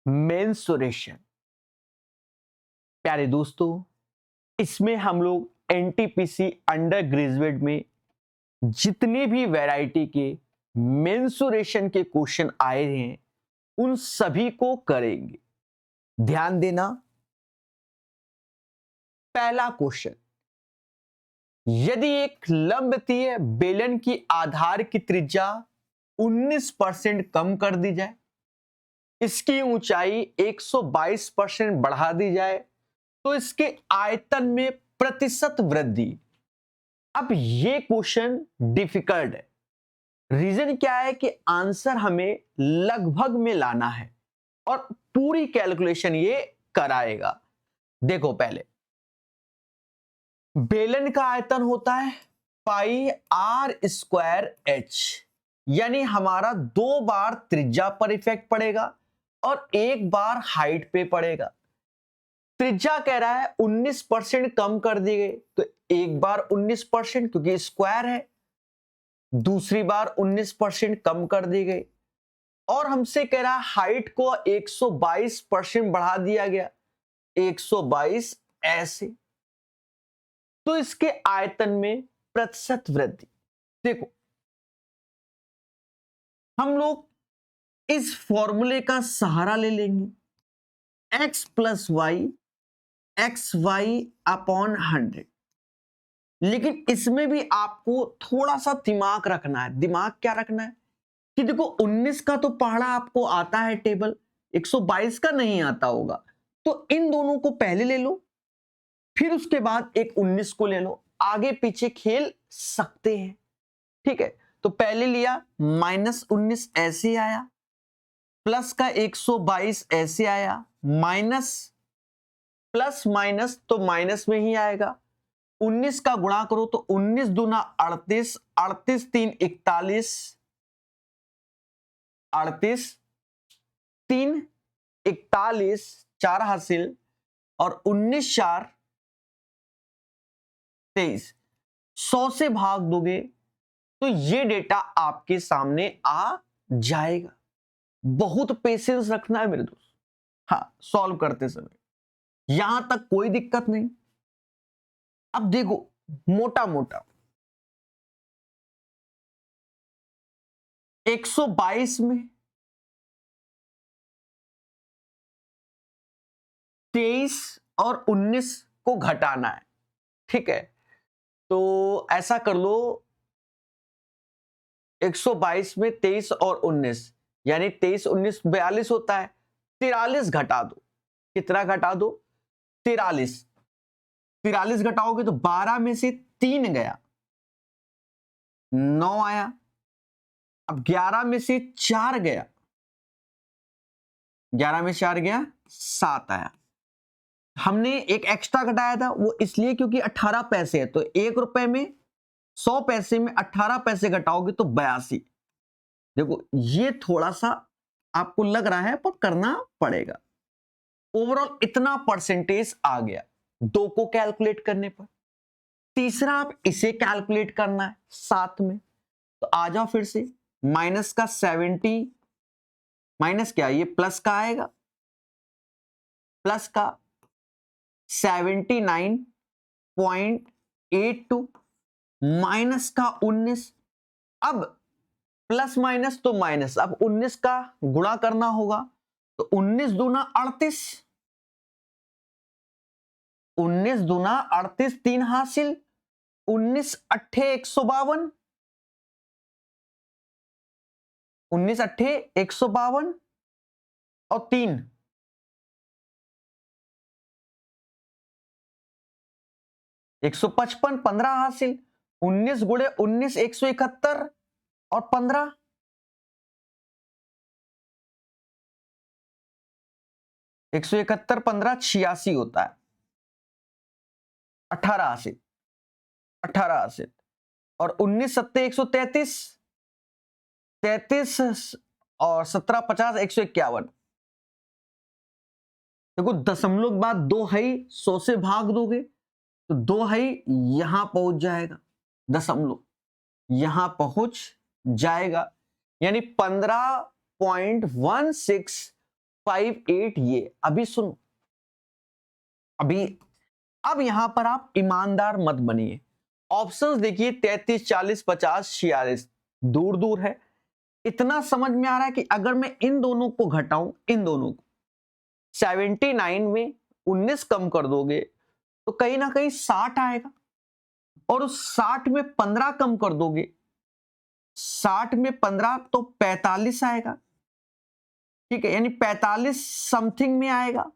Mensuration. प्यारे दोस्तों, इसमें हम लोग एनटीपीसी अंडर ग्रेजुएट में जितने भी वैरायटी के मेंसुरेशन के क्वेश्चन आए हैं उन सभी को करेंगे। ध्यान देना, पहला क्वेश्चन, यदि एक लंबतीय बेलन की आधार की त्रिज्या 19% कम कर दी जाए, इसकी ऊंचाई 122% बढ़ा दी जाए तो इसके आयतन में प्रतिशत वृद्धि। अब ये क्वेश्चन डिफिकल्ट है। रीजन क्या है कि आंसर हमें लगभग में लाना है और पूरी कैलकुलेशन ये कराएगा। देखो, पहले बेलन का आयतन होता है पाई आर स्क्वायर एच, यानी हमारा 2 बार त्रिज्या पर इफेक्ट पड़ेगा और 1 बार हाइट पे पड़ेगा। त्रिज्या कह रहा है 19% कम कर दी गई, तो एक बार 19% क्योंकि स्क्वायर है, दूसरी बार 19% कम कर दी गई और हमसे कह रहा है हाइट को 122% बढ़ा दिया गया, 122 ऐसे, तो इसके आयतन में प्रतिशत वृद्धि। देखो, हम लोग इस फॉर्मूले का सहारा ले लेंगे, x plus Y X Y upon 100। लेकिन इसमें भी आपको थोड़ा सा दिमाग रखना है। दिमाग क्या रखना है कि देखो 19 का तो पहाड़ा आपको आता है टेबल, 122 का नहीं आता होगा, तो इन दोनों को पहले ले लो, फिर उसके बाद एक 19 को ले लो, आगे पीछे खेल सकते हैं। ठीक है, तो पहले लिया -19 ऐसे आया, प्लस का 122 ऐसे आया, माइनस प्लस माइनस तो माइनस में ही आएगा। 19 का गुणा करो तो 19 दूना 38, 38 3 41, 38 3 41 4 हासिल और 19 4 23। 100 से भाग दोगे तो ये डेटा आपके सामने आ जाएगा। बहुत पेशेंस रखना है मेरे दोस्त, हाँ, सॉल्व करते समय यहां तक कोई दिक्कत नहीं। अब देखो, मोटा मोटा 122 में 23 और 19 को घटाना है। ठीक है, तो ऐसा कर लो, 122 में 23 और 19 यानी 23 19 42 होता है, 43 घटा दो। कितना घटा दो? 43। 43 घटाओगे तो 12 में से 3 गया, 9 आया। अब 11 में से 4 गया, 11 में 4 गया, 7 आया। हमने एक एक्स्ट्रा घटाया था, वो इसलिए क्योंकि 18 पैसे है, तो 1 रुपए में 100 पैसे में 18 पैसे घटाओगे तो 82। देखो, ये थोड़ा सा आपको लग रहा है पर करना पड़ेगा। ओवरऑल इतना परसेंटेज आ गया 2 को कैलकुलेट करने पर। तीसरा आप इसे कैलकुलेट करना है साथ में, तो आ जाओ फिर से, माइनस का 70 माइनस क्या, ये प्लस का आएगा, प्लस का 79.82 माइनस का 19। अब प्लस माइनस तो माइनस, अब 19 का गुणा करना होगा, तो 19 दूना 38, 19 दूना 38 3 हासिल, 19 अट्ठे 152, 19 अट्ठे 152 और 3 155, 15 हासिल, 19 गुणे 19 171 और 15 171 15 86 होता है, 18 हासिल, 18 हासिल और 19 सत्ते 133, 33 और 17 50 151। देखो, दशमलव के बाद 2 है, 100 से भाग दोगे तो 2 है, यहां पहुंच जाएगा, दशमलव यहां पहुंच जाएगा, यानी 15.16 5 8 ये। अभी सुनो, अभी अब यहां पर आप ईमानदार मत बनिए। ऑप्शंस देखिए 33 40 50 46 दूर दूर है। इतना समझ में आ रहा है कि अगर मैं इन दोनों को घटाऊं, इन दोनों को 79 में 19 कम कर दोगे तो कहीं ना कहीं 60 आएगा, और उस 60 में 15 कम कर दोगे, 60 में 15 तो 45 आएगा। ठीक है, यानी 45 समथिंग में आएगा।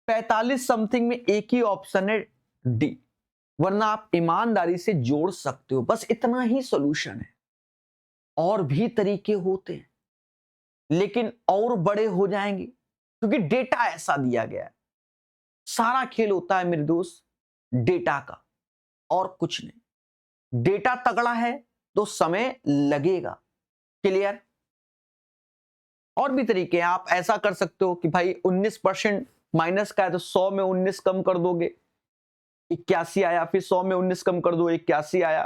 45 समथिंग में एक ही ऑप्शन है डी, वरना आप ईमानदारी से जोड़ सकते हो। बस इतना ही सॉल्यूशन है। और भी तरीके होते हैं लेकिन और बड़े हो जाएंगे क्योंकि डेटा ऐसा दिया गया है। सारा खेल होता है मेरे दोस्त डेटा का, और कुछ नहीं। डेटा तगड़ा है तो समय लगेगा। क्लियर? और भी तरीके हैं। आप ऐसा कर सकते हो कि भाई 19% माइनस का है तो 100 में 19 कम कर दोगे, 81 आया। फिर 100 में 19 कम कर दो, 81 आया।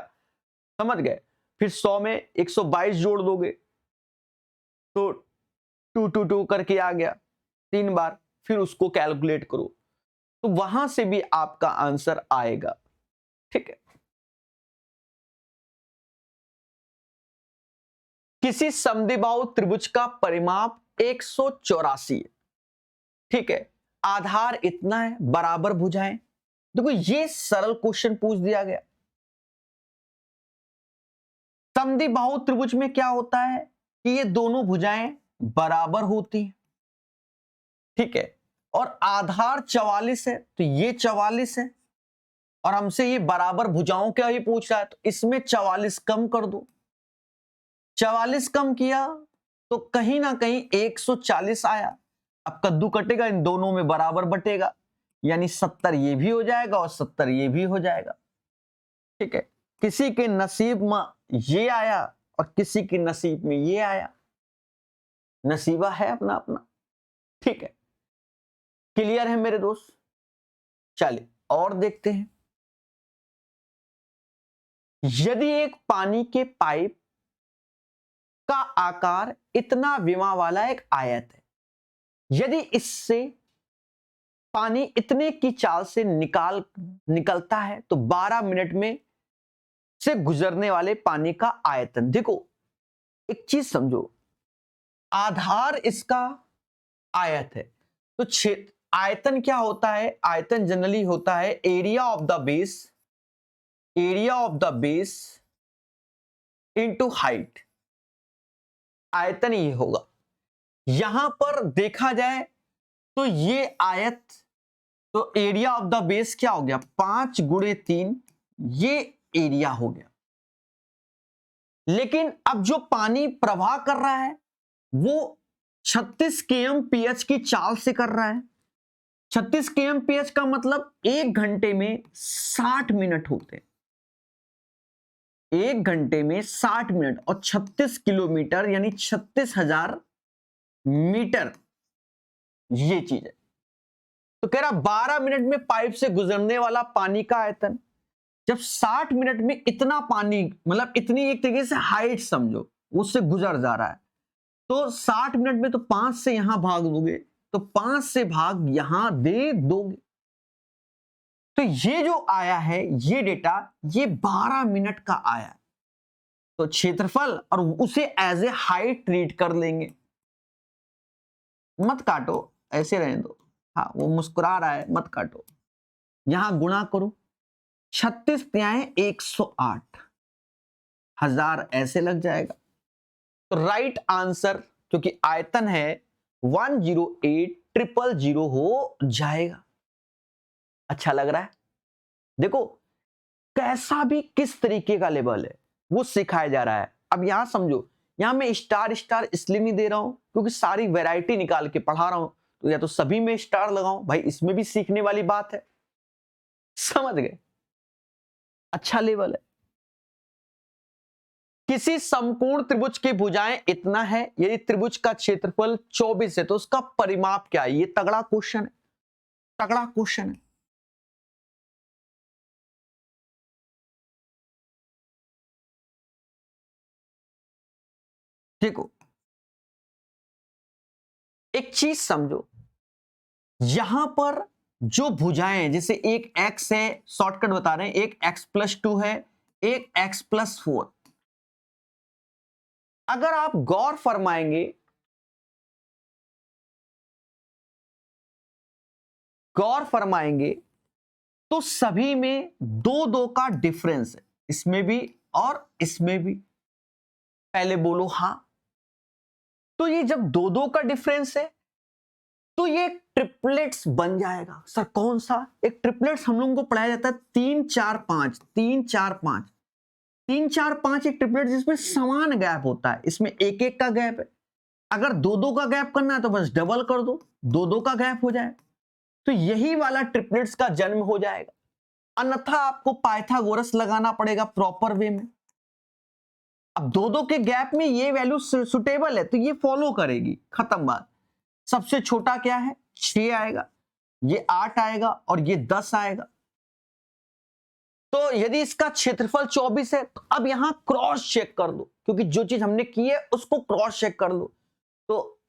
समझ गए? फिर 100 में 122 जोड़ दोगे तो 222 करके आ गया 3 बार। फिर उसको कैलकुलेट करो तो वहां से भी आपका आंसर आएगा। ठीक है। किसी समद्विबाहु त्रिभुज का परिमाप 184 है। ठीक है, आधार इतना है, बराबर भुजाएं। देखो ये सरल क्वेश्चन पूछ दिया गया। समद्विबाहु त्रिभुज में क्या होता है कि ये दोनों भुजाएं बराबर होती हैं। ठीक है, और आधार 44 है तो ये 44 है, और हमसे ये बराबर भुजाओं क्या ही पूछ रहा है तो इसमें 44 कम कर दो। 44 कम किया तो कहीं ना कहीं 140 आया। अब कद्दू कटेगा, इन दोनों में बराबर बटेगा, यानी 70 ये भी हो जाएगा और 70 ये भी हो जाएगा। ठीक है, किसी के नसीब में ये आया और किसी के नसीब में ये आया। नसीबा है अपना अपना। ठीक है, क्लियर है मेरे दोस्त? चलिए और देखते हैं। यदि एक पानी के पाइप का आकार इतना विमा वाला एक आयत है, यदि इससे पानी इतने की चाल से निकलता है तो 12 मिनट में से गुजरने वाले पानी का आयतन। देखो एक चीज समझो, आधार इसका आयत है तो क्षेत्र आयतन क्या होता है? आयतन जनरली होता है area of the base, area of the base into height. आयतन ये होगा। यहां पर देखा जाए तो ये आयत, तो एरिया ऑफ द बेस क्या हो गया? 5 गुणे 3, ये एरिया हो गया। लेकिन अब जो पानी प्रवाह कर रहा है वो 36 kmph की चाल से कर रहा है। 36 kmph का मतलब 1 घंटे में 60 मिनट होते हैं। 1 घंटे में 60 मिनट और 36 किलोमीटर यानी 36,000 मीटर, ये चीज है। तो कह रहा 12 मिनट में पाइप से गुजरने वाला पानी का आयतन। जब 60 मिनट में इतना पानी, मतलब इतनी एक तरीके से हाइट समझो, उससे गुजर जा रहा है, तो 60 मिनट में तो 5 से यहां भाग दोगे तो 5 से भाग यहां दे दोगे। तो ये जो आया है ये डेटा, ये 12 मिनट का आया। तो क्षेत्रफल और उसे एज ए हाइट ट्रीट कर लेंगे। मत काटो, ऐसे रहने दो। हाँ वो मुस्कुरा रहा है, मत काटो। यहां गुणा करो, 36 तिहाई 108 हजार ऐसे लग जाएगा। तो राइट आंसर क्योंकि आयतन है 108,000 हो जाएगा। अच्छा लग रहा है? देखो कैसा भी किस तरीके का लेवल है वो सिखाया जा रहा है। अब यहां समझो, यहां मैं स्टार स्टार इसलिए नहीं दे रहा हूं क्योंकि सारी वैरायटी निकाल के पढ़ा रहा हूं, तो या तो सभी में स्टार लगाऊं भाई, इसमें भी सीखने वाली बात है। समझ गए? अच्छा लेवल है। किसी समकोण त्रिभुज की भुजाएं इतना है, यदि त्रिभुज का क्षेत्रफल 24 है तो उसका परिमाप क्या है? ये तगड़ा क्वेश्चन है, तगड़ा क्वेश्चन है। देखो एक चीज समझो, यहां पर जो भुजाएं, जैसे एक x है, शॉर्टकट बता रहे हैं, एक x+2 है, एक x+4। अगर आप गौर फरमाएंगे, तो सभी में दो दो का डिफरेंस है, इसमें भी और इसमें भी। पहले बोलो हां। तो ये जब दो दो का डिफरेंस है तो ये ट्रिपलेट्स बन जाएगा। सर कौन सा? एक ट्रिपलेट्स हम लोगों को पढ़ाया जाता है 3 4 5, 3 4 5, 3 4 5 एक ट्रिपलेट जिसमें समान गैप होता है, इसमें एक एक का गैप है। अगर दो दो का गैप करना है तो बस डबल कर दो, दो दो का गैप हो जाए, तो यही वाला ट्रिपलेट्स का जन्म हो जाएगा। अन्यथा आपको पाइथागोरस लगाना पड़ेगा प्रॉपर वे में। अब दो दो के गैप में ये वैल्यू सुटेबल है तो ये फॉलो करेगी, खत्म बात। सबसे छोटा क्या है? 6 आएगा, ये 8 आएगा और ये 10 आएगा। तो यदि इसका क्षेत्रफल 24 है तो अब यहां क्रॉस चेक कर लो, क्योंकि जो चीज हमने की है उसको क्रॉस चेक कर लो। तो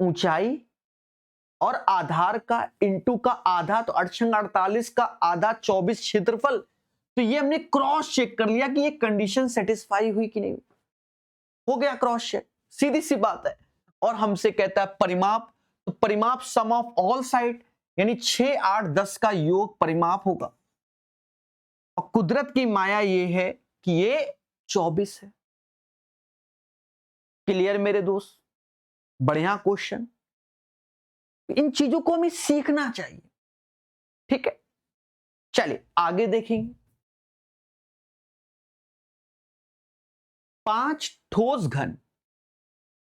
ऊंचाई और आधार का इंटू का आधा, तो 48 का आधा 24 क्षेत्रफल। तो ये हमने क्रॉस चेक कर लिया कि ये कंडीशन सेटिस्फाई हुई कि नहीं। हो गया क्रॉस चेक, सीधी सी बात है। और हमसे कहता है परिमाप, तो परिमाप सम ऑफ ऑल साइड, यानी 6 8 10 का योग परिमाप होगा। और कुदरत की माया ये है कि ये 24 है। क्लियर मेरे दोस्त? बढ़िया क्वेश्चन। इन चीजों को हमें सीखना चाहिए, ठीक है। चलिए आगे देखेंगे। 5 ठोस घन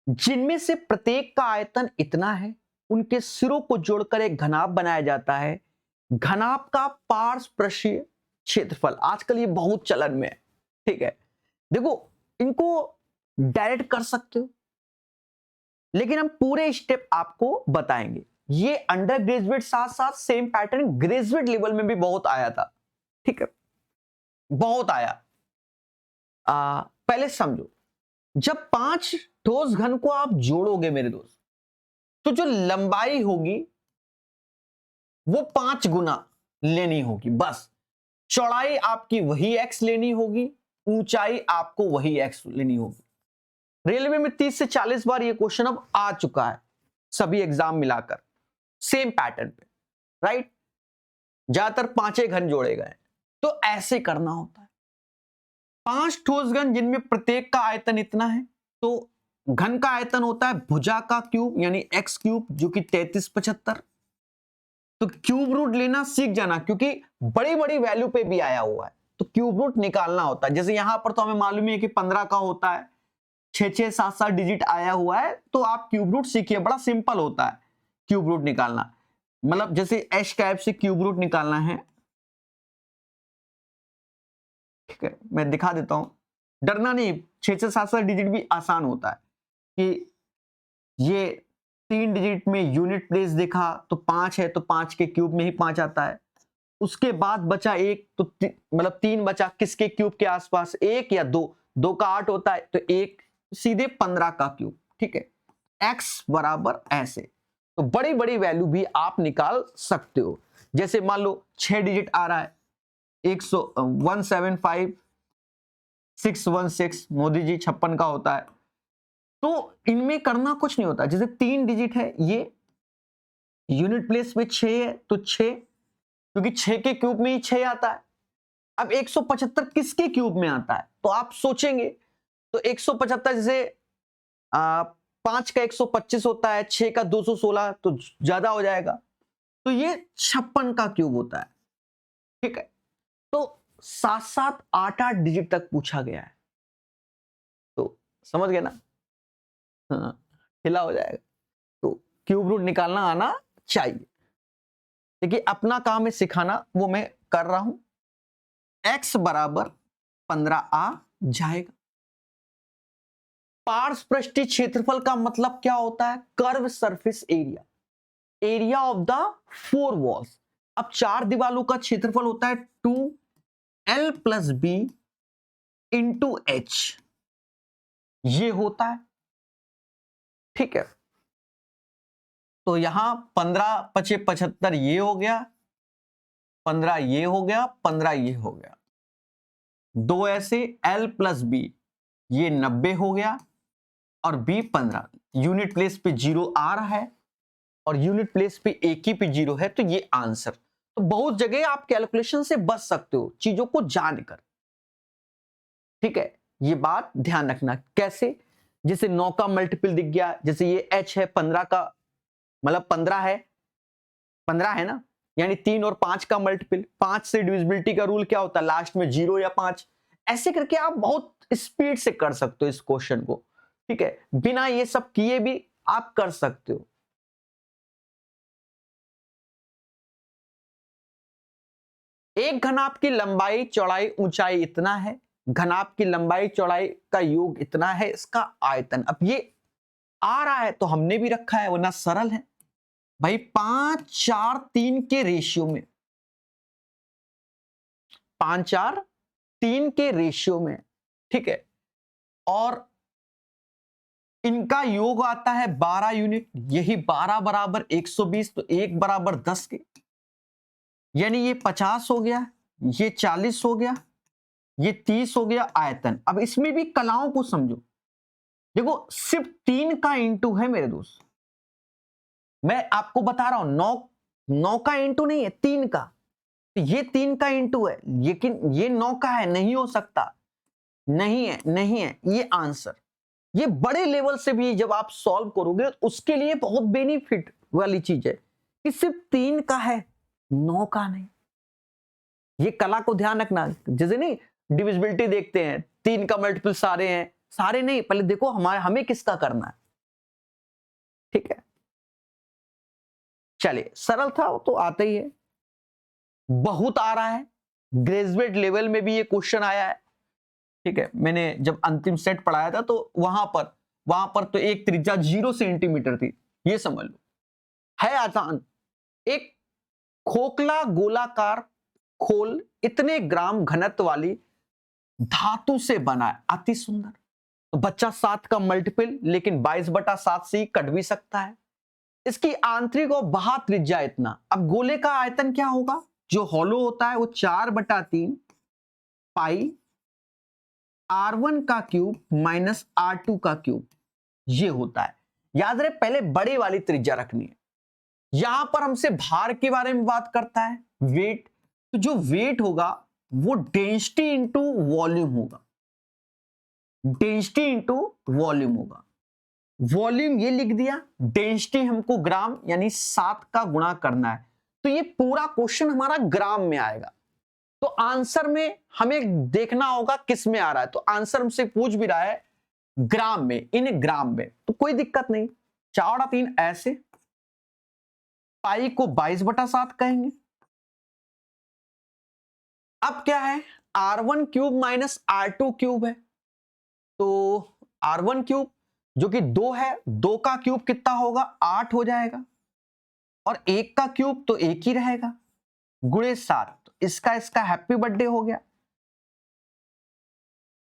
जिनमें से प्रत्येक का आयतन इतना है, उनके सिरों को जोड़कर एक घनाभ बनाया जाता है। घनाभ का पार्श्वपृष्ठीय क्षेत्रफल, आजकल ये बहुत चलन में है, ठीक है। देखो इनको डायरेक्ट कर सकते हो, लेकिन हम पूरे स्टेप आपको बताएंगे। ये अंडर ग्रेजुएट साथ साथ सेम पैटर्न ग्रेजुएट लेवल में भी बहुत आया था, ठीक है, बहुत आया। पहले समझो, जब 5 ठोस घन को आप जोड़ोगे मेरे दोस्त, तो जो लंबाई होगी वो 5 गुना लेनी होगी, बस। चौड़ाई आपकी वही x लेनी होगी, ऊंचाई आपको वही x लेनी होगी। रेलवे में 30 से 40 बार ये क्वेश्चन अब आ चुका है, सभी एग्जाम मिलाकर सेम पैटर्न पे, राइट। ज्यादातर 5 घन जोड़े गए, तो ऐसे करना होता है। 5 ठोस घन जिनमें प्रत्येक का आयतन इतना है, तो घन का आयतन होता है भुजा का क्यूब, यानी x क्यूब, जो कि 3375। तो क्यूब रूट लेना सीख जाना, क्योंकि बड़ी बड़ी वैल्यू पे भी आया हुआ है, तो क्यूब रूट निकालना होता है। जैसे यहां पर तो हमें मालूम है कि 15 का होता है, 6 7 डिजिट आया हुआ है, तो आप क्यूब रूट सीखिए, बड़ा सिंपल होता है क्यूब रूट निकालना। मतलब जैसे एच टाइप से क्यूब रूट निकालना है, ठीक है, मैं दिखा देता हूं, डरना नहीं। 6 7 डिजिट भी आसान होता है कि ये 3 डिजिट में यूनिट प्लेस देखा तो 5 है, तो 5 के क्यूब में ही 5 आता है। उसके बाद बचा एक, तो मतलब 3 बचा किसके क्यूब के आसपास, 1 या 2, 2 का 8 होता है, तो 1 सीधे 15 का क्यूब, ठीक है। x बराबर ऐसे, तो बड़ी बड़ी वैल्यू भी आप निकाल सकते हो। जैसे मान लो 6 डिजिट आ रहा है, 175,616, मोदी जी 56 का होता है। तो इनमें करना कुछ नहीं होता। जैसे 3 डिजिट है, ये यूनिट प्लेस में 6 है, तो 6, क्योंकि 6 के क्यूब में ही 6 आता है। अब 175 किसके क्यूब में आता है, तो आप सोचेंगे, तो 175 जैसे 5 का 125 होता है, 6 का 216, तो ज्यादा हो जाएगा, तो ये 56 का क्यूब होता है, ठीक है। तो 7 7 8 8 डिजिट तक पूछा गया है, तो समझ गए ना, हाँ, हिला हो जाएगा। तो क्यूब रूट निकालना आना चाहिए। देखिए अपना काम है सिखाना, वो मैं कर रहा हूं। x बराबर 15 आ जाएगा। पार्श्वपृष्ठीय क्षेत्रफल का मतलब क्या होता है? Curve surface area, area of the 4 walls. अब 4 दीवालों का क्षेत्रफल होता है 2l + b × h, ये होता है, ठीक है। तो यहां 15 पचे 75 ये हो गया, 15 ये हो गया, 15 ये हो गया, दो ऐसे L प्लस बी ये 90 हो गया और B 15। यूनिट प्लेस पे 0 आ रहा है और यूनिट प्लेस पे एक ही पे 0 है, तो ये आंसर। तो बहुत जगह आप कैलकुलेशन से बच सकते हो चीजों को जानकर, ठीक है। ये बात ध्यान रखना। कैसे? जैसे 9 का मल्टीपल दिख गया, जैसे ये H है 15 का, मतलब 15 है, 15 है ना, यानी 3 और 5 का मल्टीपल। 5 से डिविजिबिलिटी का रूल क्या होता है, लास्ट में 0 या 5। ऐसे करके आप बहुत स्पीड से कर सकते हो इस क्वेश्चन को, ठीक है, बिना ये सब किए भी आप कर सकते हो। एक घनाभ की लंबाई चौड़ाई ऊंचाई इतना है, घनाभ की लंबाई चौड़ाई का योग इतना है, इसका आयतन। अब ये आ रहा है तो हमने भी रखा है, वरना सरल है भाई। 5 4 3 के रेशियो में, 5 4 3 के रेशियो में, ठीक है। और इनका योग आता है 12 यूनिट, यही 12 बराबर 120, तो 1 बराबर 10 के, यानी ये 50 हो गया, ये 40 हो गया, ये 30 हो गया आयतन। अब इसमें भी कलाओं को समझो। देखो सिर्फ 3 का इंटू है मेरे दोस्त, मैं आपको बता रहा हूं। 9 का इंटू नहीं है, 3 का। तो ये 3 का इंटू है, लेकिन ये 9 का है, नहीं हो सकता, नहीं है, नहीं है ये आंसर। ये बड़े लेवल से भी जब आप सॉल्व करोगे तो उसके लिए बहुत बेनिफिट वाली चीज है कि सिर्फ 3 का है, 9 का नहीं। ये कला को ध्यान रखना। जैसे नहीं डिविजिबिलिटी देखते हैं, 3 का मल्टीपल सारे हैं, सारे नहीं, पहले देखो हमें किसका करना है, ठीक है। चलिए, सरल था तो आता ही है, बहुत आ रहा है, ग्रेजुएट लेवल में भी ये क्वेश्चन आया है, ठीक है। मैंने जब अंतिम सेट पढ़ाया था तो वहां पर तो एक त्रिज्या 0 सेंटीमीटर थी, ये समझ लो, है आसान। एक खोखला गोलाकार खोल इतने ग्राम घनत्व वाली धातु से बना है, अति सुंदर। तो बच्चा 7 का मल्टीपल, लेकिन 22/7 से ही कट भी सकता है। इसकी आंतरिक और बाह्य त्रिज्या इतना। अब गोले का आयतन क्या होगा, जो हॉलो होता है वो 4/3 पाई R1 का क्यूब माइनस R2 का क्यूब, ये होता है। याद रहे, पहले बड़े वाली त्रिज्या रखनी है। यहां पर हमसे भार के बारे में बात करता है, वेट। तो जो वेट होगा वो डेंसिटी इंटू वॉल्यूम होगा, डेंसिटी इंटू वॉल्यूम होगा। वॉल्यूम ये लिख दिया, डेंसिटी हमको ग्राम यानी 7 का गुणा करना है, तो ये पूरा क्वेश्चन हमारा ग्राम में आएगा। तो आंसर में हमें देखना होगा किस में आ रहा है। तो आंसर हमसे पूछ भी रहा है ग्राम में, इन ग्राम में, तो कोई दिक्कत नहीं। 4/3 ऐसे, पाई को 22/7 कहेंगे। अब क्या है, R1 cube minus R2 cube है, तो R1 क्यूब जो कि 2 है, 2 का क्यूब कितना होगा, 8 हो जाएगा, और 1 का क्यूब तो 1 ही रहेगा, गुणे 7, तो इसका हैप्पी बर्थडे हो गया।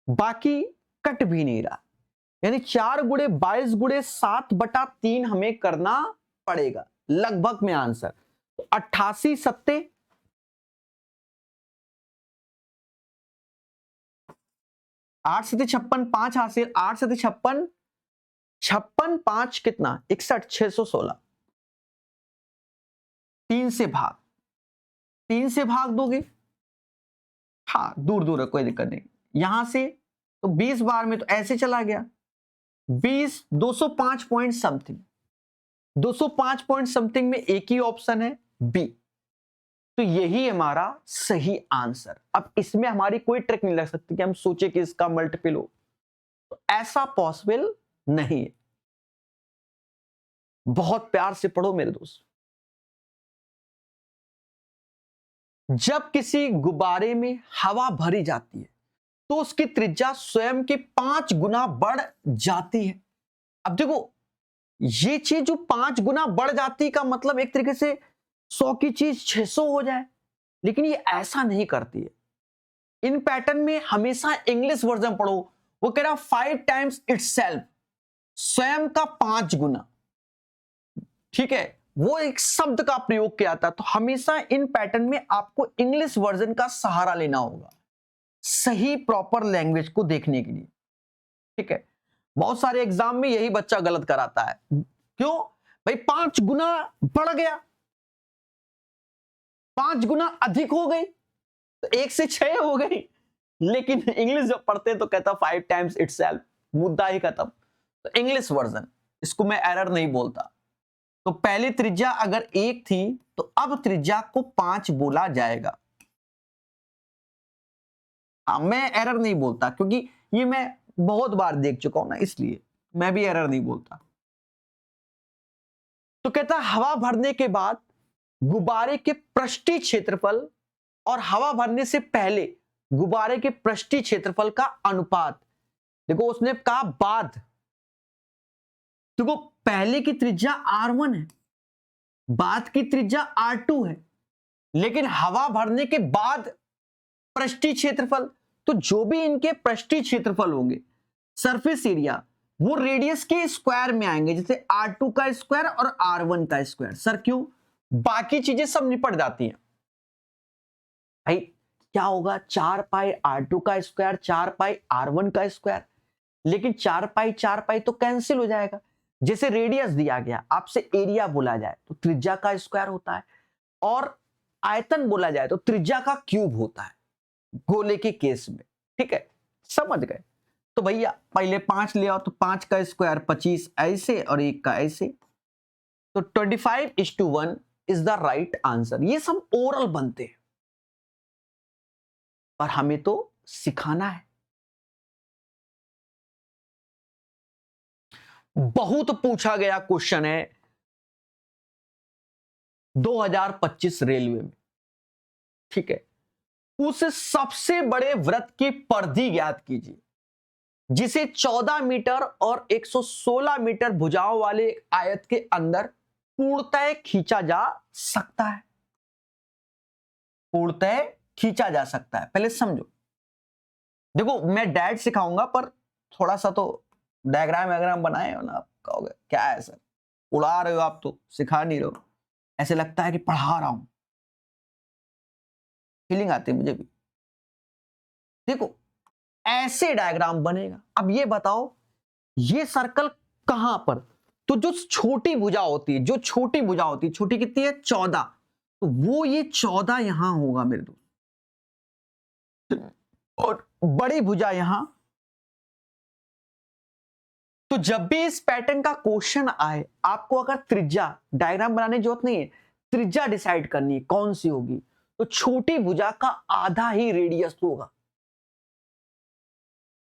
बाकी कट भी नहीं रहा, यानी 4 गुणे 22 गुणे 7/3 हमें करना पड़ेगा लगभग में आंसर। तो 88 सत्ते 8 सत्ते 56, 5 हासिल, 8 सत्ते 56, 56 5 कितना 61, 616। 3 से भाग, 3 से भाग दोगे, हाँ दूर दूर है, कोई दिक्कत नहीं। यहां से तो 20 बार में तो ऐसे चला गया, 20 205 पॉइंट समथिंग, 205 पॉइंट समथिंग में एक ही ऑप्शन है बी, तो यही हमारा सही आंसर। अब इसमें हमारी कोई ट्रिक नहीं लग सकती कि हम सोचे कि इसका मल्टीपल हो, तो ऐसा पॉसिबल नहीं है। बहुत प्यार से पढ़ो मेरे दोस्त। जब किसी गुब्बारे में हवा भरी जाती है तो उसकी त्रिज्या स्वयं के 5 गुना बढ़ जाती है। अब देखो, ये चीज जो 5 गुना बढ़ जाती का मतलब एक तरीके से 100 की चीज 600 हो जाए, लेकिन ये ऐसा नहीं करती है। इन पैटर्न में हमेशा इंग्लिश वर्जन पढ़ो, वो कह रहा 5 टाइम्स इटसेल्फ, स्वयं का 5 गुना, ठीक है, वो एक शब्द का प्रयोग किया था। तो हमेशा इन पैटर्न में आपको इंग्लिश वर्जन का सहारा लेना होगा सही प्रॉपर लैंग्वेज को देखने के लिए। ठीक है, बहुत सारे एग्जाम में यही बच्चा गलत कराता है। क्यों भाई? 5 गुना बढ़ गया, 5 गुना अधिक हो गई, तो 1 से 6 हो गई। लेकिन इंग्लिश जब पढ़ते हैं तो कहता 5 टाइम्स इटसेल्फ, मुद्दा ही खत्म। तो इंग्लिश वर्जन, इसको मैं एरर नहीं बोलता। तो पहले त्रिज्या अगर 1 थी तो अब त्रिज्या को 5 बोला जाएगा। मैं एरर नहीं बोलता क्योंकि ये मैं बहुत बार देख चुका हूं ना, इसलिए मैं भी एरर नहीं बोलता। तो कहता हवा भरने के बाद गुब्बारे के पृष्ठीय क्षेत्रफल और हवा भरने से पहले गुब्बारे के पृष्ठीय क्षेत्रफल का अनुपात। देखो उसने कहा बाद, देखो पहले की त्रिज्या R1 है, बाद की त्रिज्या R2 है, लेकिन हवा भरने के बाद पृष्ठीय क्षेत्रफल, तो जो भी इनके पृष्ठीय क्षेत्रफल होंगे सरफेस एरिया, वो रेडियस के स्क्वायर में आएंगे, जैसे R2 का स्क्वायर और R1 का स्क्वायर। सर क्यों? बाकी चीजें सब निपट जाती हैं भाई। क्या होगा? 4 पाई R2 का स्क्वायर, 4 पाई R1 का स्क्वायर, लेकिन 4 पाई तो कैंसिल हो जाएगा। जैसे रेडियस दिया गया, आपसे एरिया बोला जाए तो त्रिज्या का स्क्वायर होता है, और आयतन बोला जाए तो त्रिज्या का क्यूब होता है गोले के केस में। ठीक है, समझ गए? तो भैया पहले 5 ले आओ, तो 5 का स्क्वायर 25 ऐसे और 1 का ऐसे, तो 25:1 इज द राइट आंसर। ये सब ओरल बनते हैं और हमें तो सिखाना है। बहुत पूछा गया क्वेश्चन है 2025 रेलवे में। ठीक है, उस सबसे बड़े वृत्त की परिधि ज्ञात कीजिए जिसे 14 मीटर और 116 मीटर भुजाओं वाले आयत के अंदर पूर्णतः खींचा जा सकता है। पूर्णतः खींचा जा सकता है, पहले समझो। देखो मैं डायरेक्ट सिखाऊंगा, पर थोड़ा सा तो डायग्राम वैग्राम बनाए हो ना। आप कहोगे क्या है सर, उड़ा रहे हो आप, तो सिखा नहीं रहे हो, ऐसे लगता है कि पढ़ा रहा हूं, फीलिंग आती है मुझे भी। देखो ऐसे डायग्राम बनेगा। अब ये बताओ ये सर्कल कहां पर, तो जो छोटी भुजा होती है, जो छोटी भुजा होती है, छोटी कितनी है? 14, तो वो ये 14 यहां होगा मेरे दोस्त, और बड़ी भुजा यहां। तो जब भी इस पैटर्न का क्वेश्चन आए, आपको अगर त्रिज्या, डायग्राम बनाने की जरूरत नहीं है, त्रिज्या डिसाइड करनी है कौन सी होगी, तो छोटी भुजा का आधा ही रेडियस होगा।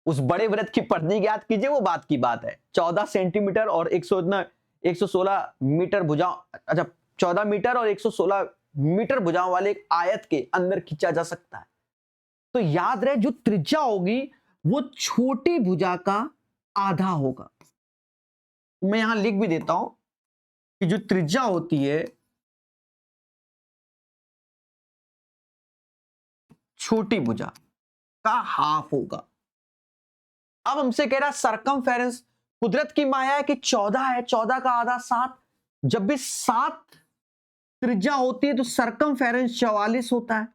उस बड़े वृत्त की परिधि ज्ञात कीजिए, वो बात की बात है। 14 सेंटीमीटर और 116 मीटर भुजा, अच्छा 14 मीटर और 116 मीटर भुजाओं वाले एक आयत के अंदर खींचा जा सकता है। तो याद रहे जो त्रिज्या होगी वो छोटी भुजा का आधा होगा। मैं यहां लिख भी देता हूं कि जो त्रिज्या होती है छोटी भुजा का हाफ होगा। अब हमसे कह रहा है सरकमफेरेंस, कुदरत की माया है कि 14 है, 14 का आधा 7, जब भी 7 त्रिज्या होती है तो सरकमफेरेंस 44 होता है।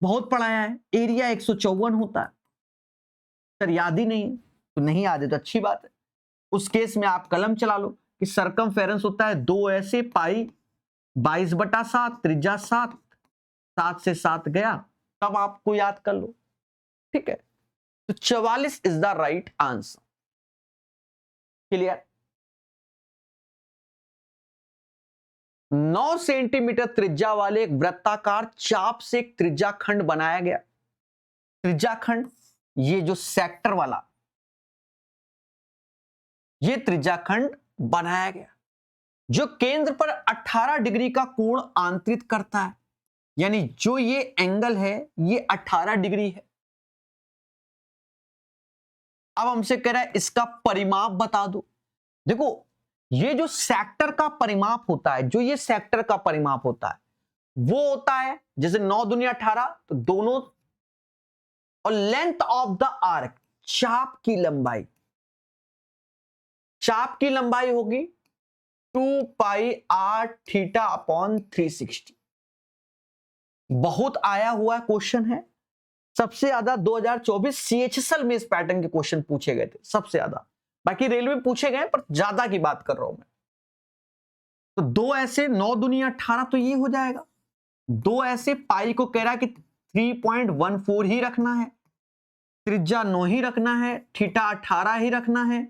बहुत पढ़ाया है। एरिया 154 होता है। सर याद ही नहीं, तो नहीं याद है तो अच्छी बात है। उस केस में आप कलम चला लो कि सरकमफेरेंस होता है 2 ऐसे पाई 22/7, त्रिज्या 7, 7 से 7 गया, तब आपको याद कर लो। ठीक है, तो 44 is the right answer. Clear? 9 centimetre त्रिज्या वाले एक वृत्ताकार चाप से एक त्रिज्या खंड बनाया गया। त्रिज्या खंड, ये जो सेक्टर वाला, ये त्रिज्या खंड बनाया गया जो केंद्र पर 18 डिग्री का कोण आंतरित करता है। यानी जो ये एंगल है ये 18 डिग्री है। अब हमसे कह रहा है इसका परिमाप बता दो। देखो ये जो सेक्टर का परिमाप होता है, जो ये सेक्टर का परिमाप होता है वो होता है जैसे 9 दूनी 18, तो दोनों, और लेंथ ऑफ द आर्क, चाप की लंबाई, चाप की लंबाई होगी 2 पाई आर थीटा अपॉन 360। बहुत आया हुआ क्वेश्चन है, सबसे ज्यादा 2024 सीएचएसएल में इस पैटर्न के क्वेश्चन पूछे गए थे, सबसे ज्यादा। बाकी रेलवे में पूछे गए पर ज्यादा की बात कर रहा हूं मैं। तो 2 ऐसे 9 दूनी 18 तो ये हो जाएगा। 2 ऐसे पाई को कह रहा है कि 3.14 ही रखना है, त्रिज्या 9 ही रखना है, थीटा 18 ही रखना है,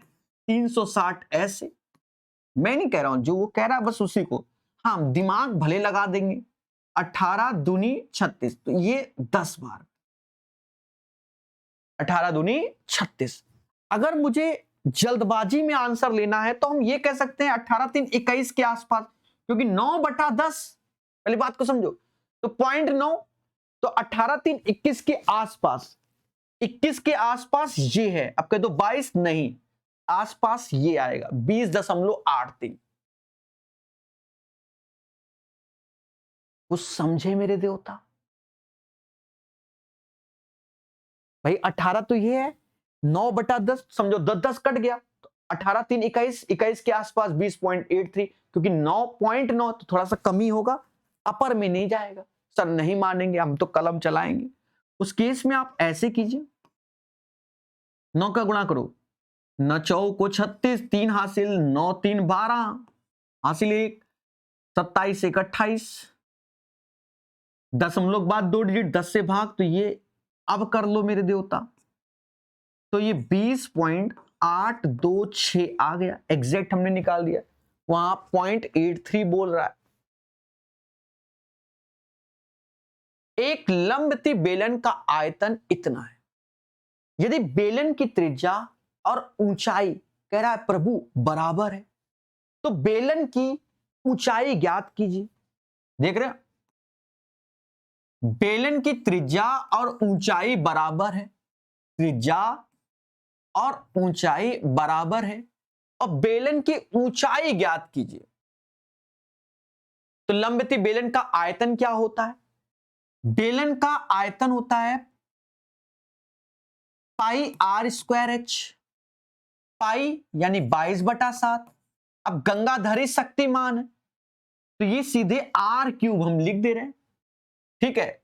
360 ऐसे। मैं नहीं कह रहा हूं, जो वो कह रहा है बस उसी को, हाँ दिमाग भले लगा देंगे। 18 दूनी 36, तो ये 10 बार, 18 दूनी 36। अगर मुझे जल्दबाजी में आंसर लेना है तो हम ये कह सकते हैं 18 3 21 के आसपास, क्योंकि 9/10, पहली बात को समझो, तो 0.9, तो 18 3 21 के आसपास, 21 के आसपास ये है। अब कह दो 22, नहीं, आसपास ये आएगा 20.83। कुछ समझे मेरे देवता भाई? 18 तो ये है, 9/10 समझो, 10 कट गया, तो 18 3 21, 21 के आसपास 20.83, क्योंकि 9.9 तो थोड़ा सा कमी होगा, अपर में नहीं जाएगा। सर नहीं मानेंगे, हम तो कलम चलाएंगे। उस केस में आप ऐसे कीजिए, 9 का गुणा करो, 9 चौको 36, 3 हासिल, 9 3 12 हासिल 1, 27 1 28, दशमलव बाद 2 डिजिट 10 से भाग, तो ये अब कर लो मेरे देवता, तो ये 20.826 आ गया, एग्जैक्ट हमने निकाल दिया। वहां 0.83 बोल रहा है। एक लंबती बेलन का आयतन इतना है। यदि बेलन की त्रिज्या और ऊंचाई कह रहा है प्रभु बराबर है, तो बेलन की ऊंचाई ज्ञात कीजिए। देख रहे हैं, बेलन की त्रिज्या और ऊंचाई बराबर है, त्रिज्या और ऊंचाई बराबर है, और बेलन की ऊंचाई ज्ञात कीजिए। तो लंबती बेलन का आयतन क्या होता है? बेलन का आयतन होता है पाई आर स्क्वायर एच, पाई यानी 22/7। अब गंगाधरी शक्तिमान है, तो ये सीधे आर क्यूब हम लिख दे रहे हैं, ठीक है।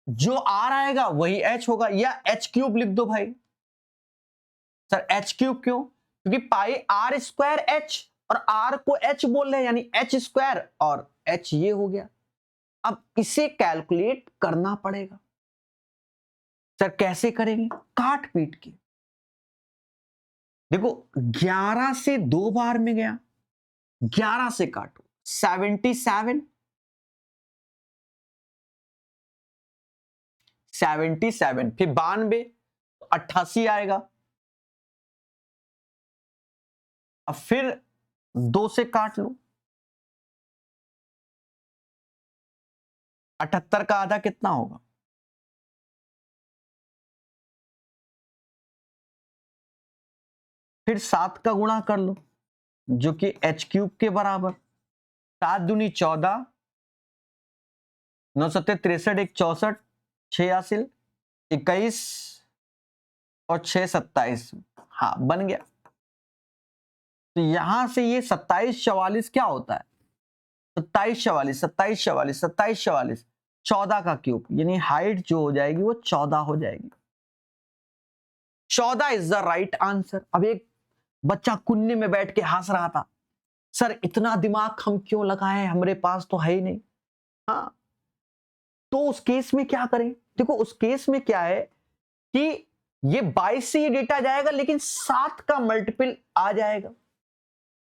जो आर आएगा वही एच होगा, या एच क्यूब लिख दो भाई। सर एच क्यूब क्यों? क्योंकि पाई आर स्क्वायर एच, और आर को एच बोल रहे हैं, यानी एच स्क्वायर, और एच ये हो गया। अब इसे कैलकुलेट करना पड़ेगा। सर कैसे करेंगे? काट पीट के देखो, 11 से 2 बार में गया, 11 से काटो 77, 77, फिर 92, 88 आएगा। अब फिर 2 से काट लो, 78 का आधा कितना होगा? फिर 7 का गुणा कर लो, जो कि एच क्यूब के बराबर। 7 दूनी 14, 9 7 63, 1 64, 6 हासिल 21, और 6 27, हाँ बन गया। तो यहां से ये 27 44 क्या होता है? 27 44, 27 44, 27 44, 14 का क्यूब, यानी हाइट जो हो जाएगी वो 14 हो जाएगी। 14 इज द राइट आंसर। अब एक बच्चा कुन्ने में बैठ के हंस रहा था, सर इतना दिमाग हम क्यों लगाएं, हमारे पास तो है ही नहीं। हाँ, तो उस केस में क्या करें? देखो उस केस में क्या है कि ये 22 से ये डेटा जाएगा, लेकिन 7 का मल्टीपल आ जाएगा।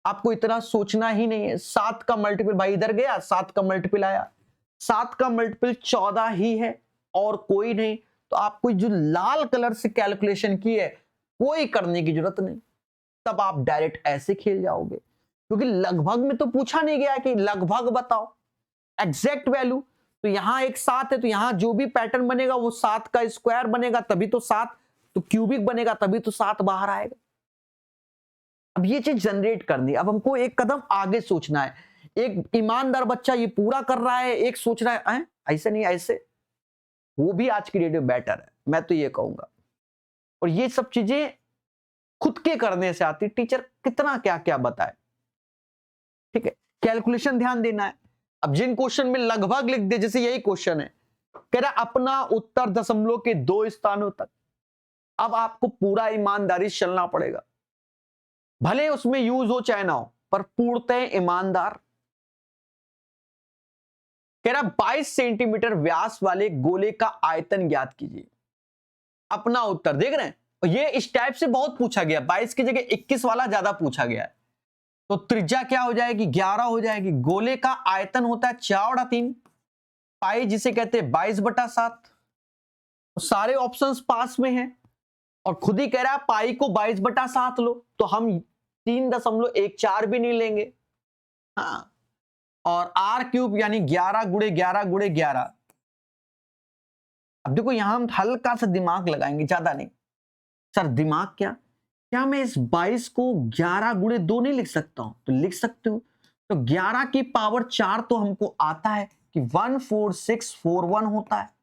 आपको इतना सोचना ही नहीं है। 7 का मल्टीपल, भाई इधर गया 7 का मल्टीपल आया, 7 का मल्टीपल 14 ही है और कोई नहीं। तो आपको जो लाल कलर से कैलकुलेशन की है कोई करने की जरूरत नहीं, तब आप डायरेक्ट ऐसे खेल जाओगे, क्योंकि लगभग में तो पूछा नहीं गया कि लगभग बताओ एग्जैक्ट वैल्यू। तो यहां एक 7 है, तो यहां जो भी पैटर्न बनेगा वो 7 का स्क्वायर बनेगा, तभी तो 7, तो क्यूबिक बनेगा तभी तो 7 बाहर आएगा। अब ये चीज जनरेट करनी, अब हमको एक कदम आगे सोचना है। एक ईमानदार बच्चा ये पूरा कर रहा है, एक सोच रहा है ऐसे नहीं ऐसे, वो भी आज की डेट में बेटर है, मैं तो ये कहूंगा। और ये सब चीजें खुद के करने से आती, टीचर कितना क्या क्या बताए। ठीक है, कैलकुलेशन ध्यान देना है। अब जिन क्वेश्चन में लगभग लिख दे, जैसे यही क्वेश्चन है, कह रहा अपना उत्तर दशमलव के 2 स्थानों तक। अब आपको पूरा ईमानदारी से चलना पड़ेगा, भले उसमें यूज हो चाहे ना हो, पर पूर्णतः ईमानदार। कह रहा 22 सेंटीमीटर व्यास वाले गोले का आयतन ज्ञात कीजिए। अपना उत्तर देख रहे हैं, ये इस टाइप से बहुत पूछा गया, 22 की जगह 21 वाला ज्यादा पूछा गया है। तो त्रिज्या क्या हो जाएगी, 11 हो जाएगी। गोले का आयतन होता है 4/3 पाई, जिसे कहते हैं 22/7। सारे ऑप्शंस पास में हैं और खुद ही कह रहा है पाई को 22/7 लो, तो हम 3.14 भी नहीं लेंगे। हाँ, और r³ यानी 11 गुणे 11 गुणे 11। अब देखो यहां हम हल्का सा दिमाग लगाएंगे, ज्यादा नहीं। सर दिमाग क्या मैं इस 22 को 11 गुणे 2 नहीं लिख सकता हूं? तो लिख सकते हो। तो 11 की पावर 4 तो हमको आता है कि 14641 होता है,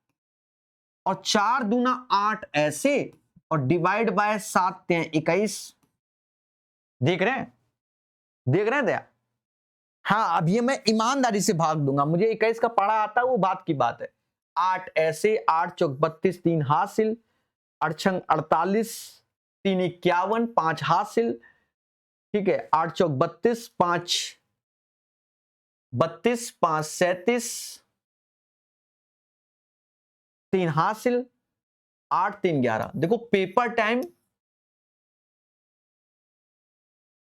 और 4 दूना 8 ऐसे, और डिवाइड बाय 7 हैं 21। देख रहे हैं दया? हाँ, अब ये मैं ईमानदारी से भाग दूंगा, मुझे 21 का पढ़ा आता है, वो बात की बात है। 8 ऐसे, 8 चौक 32, 3 हासिल, 8 छंग 48, 3 51, 5 हासिल। ठीक है, 8 चौक 32, 5 32, 5 37, 3 हासिल, 8 3 11। देखो पेपर टाइम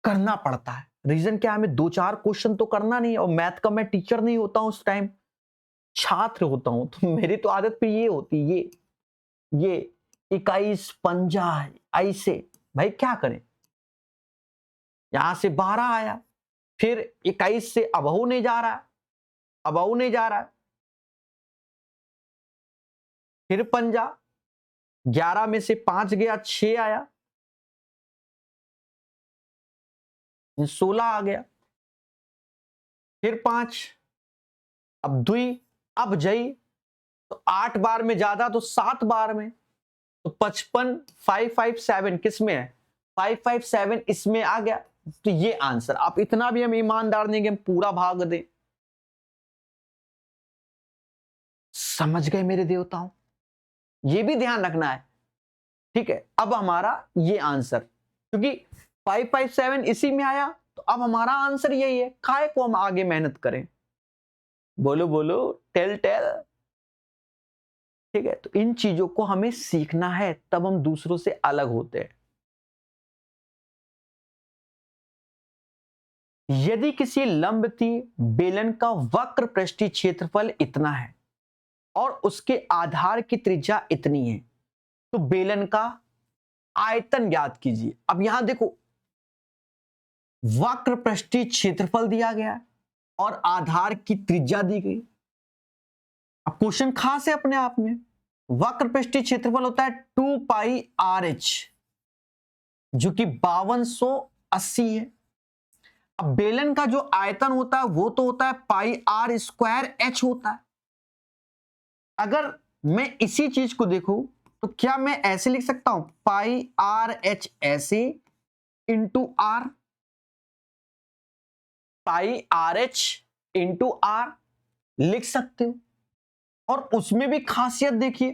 करना पड़ता है। रीजन क्या है, हमें 2-4 क्वेश्चन तो करना नहीं है, और मैथ का मैं टीचर नहीं होता हूं, उस टाइम छात्र होता हूं, तो मेरी तो आदत पे ये होती है, ये 21 50 ऐसे। भाई क्या करें, यहां से 12 आया, फिर 21 से अबहू नहीं जा रहा है, फिर पंजा, 11 में से 5 गया, 6 आया, 16 आ गया, फिर 5, अब 2, अब जई, तो 8 बार में ज्यादा तो 7 बार में, तो 55 557 किस में है, 557 इसमें आ गया। तो ये आंसर। आप इतना भी हम ईमानदार नहीं कि हम पूरा भाग दें। समझ गए मेरे देवताओं, ये भी ध्यान रखना है। ठीक है, अब हमारा ये आंसर, क्योंकि 557 इसी में आया, तो अब हमारा आंसर यही है। काय को हम आगे मेहनत करें, बोलो बोलो, टेल। ठीक है, तो इन चीजों को हमें सीखना है, तब हम दूसरों से अलग होते हैं। यदि किसी लंबती बेलन का वक्र पृष्ठीय क्षेत्रफल इतना है और उसके आधार की त्रिज्या इतनी है, तो बेलन का आयतन ज्ञात कीजिए। अब यहां देखो, वक्र पृष्ठीय क्षेत्रफल दिया गया और आधार की त्रिज्या दी गई। अब क्वेश्चन खास है अपने आप में। वक्र पृष्ठीय क्षेत्रफल होता है 2πRh, जो कि 5280 है। अब बेलन का जो आयतन होता है वो तो होता है πr²h होता है। अगर मैं इसी चीज को देखूं, तो क्या मैं ऐसे लिख सकता हूं, πRh ऐसे into are, πRh into are लिख सकते हो। और उसमें भी खासियत देखिए,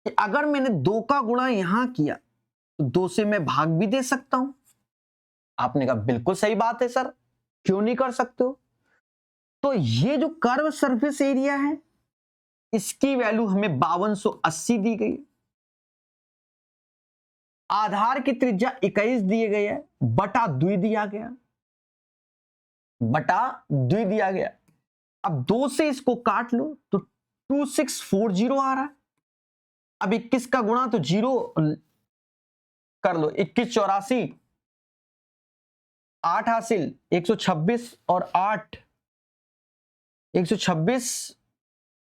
कि अगर मैंने 2 का गुणा यहां किया, तो 2 से मैं भाग भी दे सकता हूं। आपने कहा बिल्कुल सही बात है सर, क्यों नहीं कर सकते हो? तो ये जो कर्व सरफेस एरिया है, इसकी वैल्यू हमें 5280 दी गई। आधार की त्रिज्या 21 दिए गए है, बटा 2 दिया गया। अब 2 से इसको काट लो तो 2640 आ रहा है। अब 21 का गुणा तो 0 कर लो, 21 84, 8 हासिल, 126 और 8 126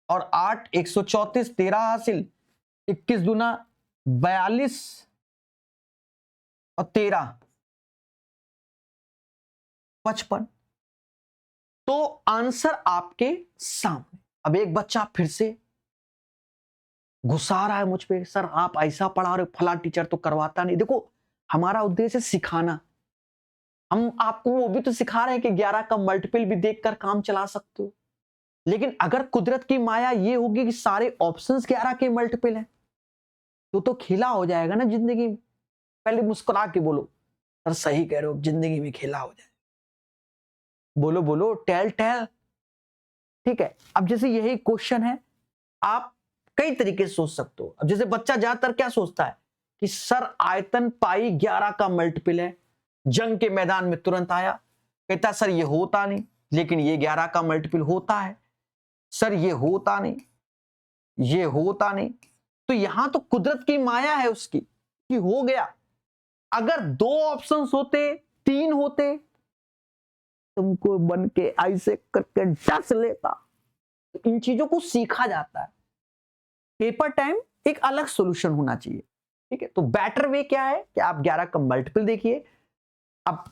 और 8 134, 13 हासिल, 21 दूना 42 और 13 55। तो आंसर आपके सामने। अब एक बच्चा फिर से गुस्सा रहा है मुझ पे, सर आप ऐसा पढ़ा रहे हो, फला टीचर तो करवाता नहीं। देखो हमारा उद्देश्य है सिखाना, हम आपको वो भी तो सिखा रहे हैं कि 11 का मल्टीपल भी देखकर काम चला सकते हो। लेकिन अगर कुदरत की माया ये होगी कि सारे ऑप्शंस 11 के मल्टीपल हैं, तो खेला हो जाएगा ना जिंदगी में। पहले मुस्कुरा के बोलो, सर सही कह रहे हो, जिंदगी में खेला हो जाए। बोलो बोलो, टेल टेल। ठीक है, अब जैसे यही क्वेश्चन है, आप कई तरीके से सोच सकते हो। अब जैसे बच्चा ज्यादातर क्या सोचता है कि सर आयतन पाई 11 का मल्टीपल है, जंग के मैदान में तुरंत आया, कहता सर ये होता नहीं, लेकिन ये 11 का मल्टीपल होता है, सर ये होता नहीं, ये होता नहीं। तो यहां तो कुदरत की माया है उसकी कि हो गया। अगर 2 ऑप्शंस होते, 3 होते, तुमको बन के ऐसे करके डस लेता। तो इन चीजों को सीखा जाता है। पेपर टाइम एक अलग सॉल्यूशन होना चाहिए। ठीक है, तो बेटर वे क्या है कि आप 11 का मल्टीपल देखिए। अब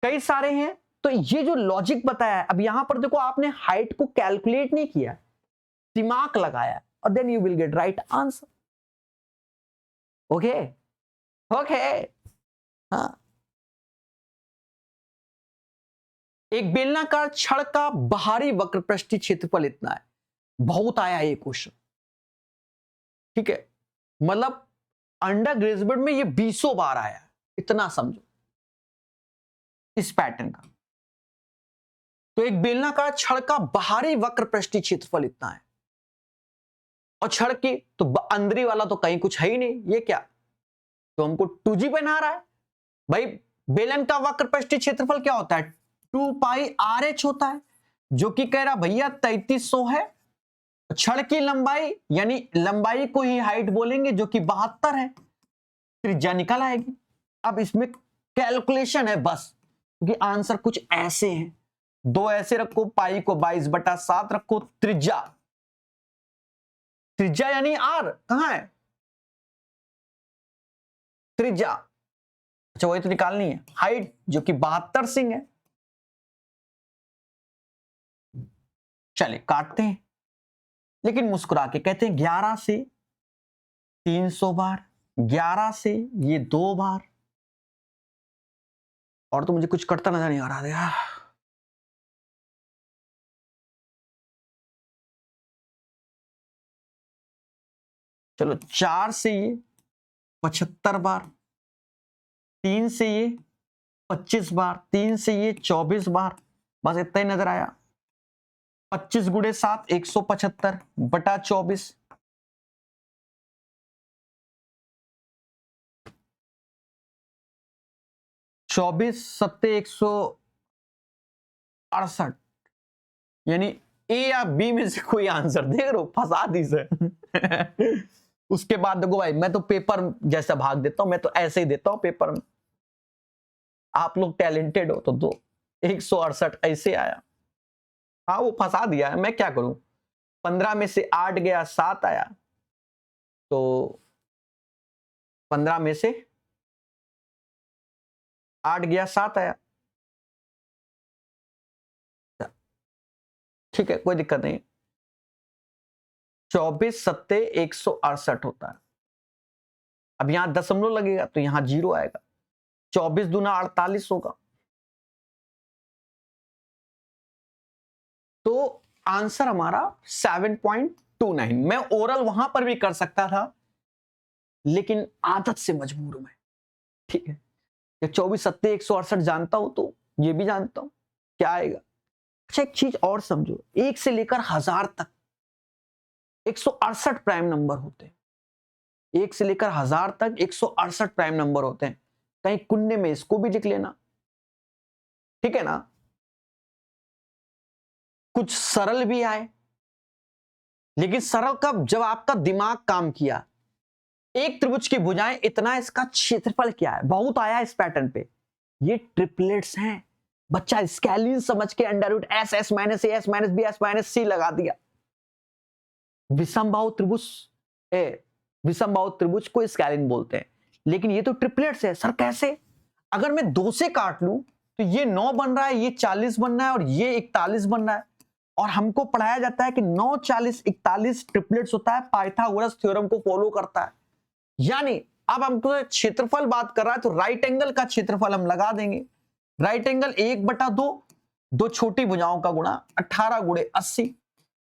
कई सारे हैं, तो ये जो लॉजिक बताया है, अब यहां पर देखो आपने हाइट को कैलकुलेट नहीं किया, दिमाग लगाया, और then you will get right answer. Okay okay. हाँ, एक बेलनाकार छड़ का बाहरी वक्रपृष्ठीय क्षेत्रफल इतना है। बहुत आया ये क्वेश्चन। ठीक है, मतलब अंडर ग्रेजुएट में ये 20 बार आया है, इतना समझो इस पैटर्न का। तो एक बेलनाकार छड़ का बाहरी वक्रपृष्ठीय क्षेत्रफल इतना है, और छड़ की तो अंदरी वाला तो कहीं कुछ है ही नहीं, ये क्या, तो हमको 2G बना रहा है भाई। बेलन का वक्रपृष्ठीय क्षेत्रफल क्या होता है, 2 पाई RH होता है, जो कि कह रहा भैया 3300 है। छड़ की लंबाई, यानी लंबाई को ही हाइट बोलेंगे, जो कि 72 है, त्रिज्या निकल आएगी। अब इसमें कैलकुलेशन है बस, क्योंकि आंसर कुछ ऐसे हैं। 2 ऐसे रखो, पाई को 22/7 रखो, त्रिज्या, त्रिज्या यानी R कहां है, त्रिज्या, अच्छा वही तो निकालनी है। हाइट जो कि 72 सिंह है। चले काटते हैं, लेकिन मुस्कुरा के कहते हैं 11 से 300 बार, 11 से ये 2 बार, और तो मुझे कुछ कटता नजर नहीं आ रहा यार। चलो 4 से ये 75 बार, 3 से ये 25 बार, 3 से ये 24 बार, बस इतना ही नजर आया। 25 गुणे 7 175 बटा 24, 24 सत्ते 168, यानी ए या बी में से कोई आंसर देख रहे हो, फंसा दी से। उसके बाद देखो भाई, मैं तो पेपर जैसा भाग देता हूं, मैं तो ऐसे ही देता हूं पेपर में। आप लोग टैलेंटेड हो तो दो, 168 ऐसे आया। हाँ वो फंसा दिया है, मैं क्या करूं। 15 में से 8 गया, 7 आया, तो 15 में से 8 गया, 7 आया। ठीक है, कोई दिक्कत नहीं। 24 सत्ते 168 होता है। अब यहां दशमलव लगेगा तो यहां 0 आएगा। 24 दूना 48 होगा। तो आंसर हमारा 7.29। मैं ओरल वहां पर भी कर सकता था, लेकिन आदत से मजबूर हूं मैं। ठीक है, 24 सत्ते 168 जानता हूं, तो ये भी जानता हूं क्या आएगा। अच्छा एक चीज और समझो, 1 से लेकर 1000 तक 168 प्राइम नंबर होते हैं। 1 से लेकर 1000 तक 168 प्राइम नंबर होते हैं। कहीं कुन्ने में इसको भी लिख लेना, ठीक है ना। कुछ सरल भी आए, लेकिन सरल कब, जब आपका दिमाग काम किया। एक त्रिभुज की भुजाएं इतना, इसका क्षेत्रफल क्या है, बहुत आया इस पैटर्न पे। ये ट्रिपलेट्स हैं। बच्चा स्केलिन समझ के under root S S minus A S minus B S minus C लगा दिया। विषमबाहु त्रिभुज, विषमबाहु त्रिभुज को स्केलिन बोलते हैं, लेकिन ये तो ट्रिपलेट्स है। सर कैसे, अगर मैं 2 से काट लूं तो ये 9 बन रहा है, ये 40 बन रहा है, और ये 41 बन रहा है। और हमको पढ़ाया जाता है कि 9 40 41 ट्रिपलेट्स होता है, पाइथागोरस थ्योरम को फॉलो करता है। यानी अब हमको क्षेत्रफल बात कर रहा है, तो राइट एंगल का क्षेत्रफल हम लगा देंगे। राइट एंगल 1/2, दो छोटी भुजाओं का गुणा 18 गुणे 80,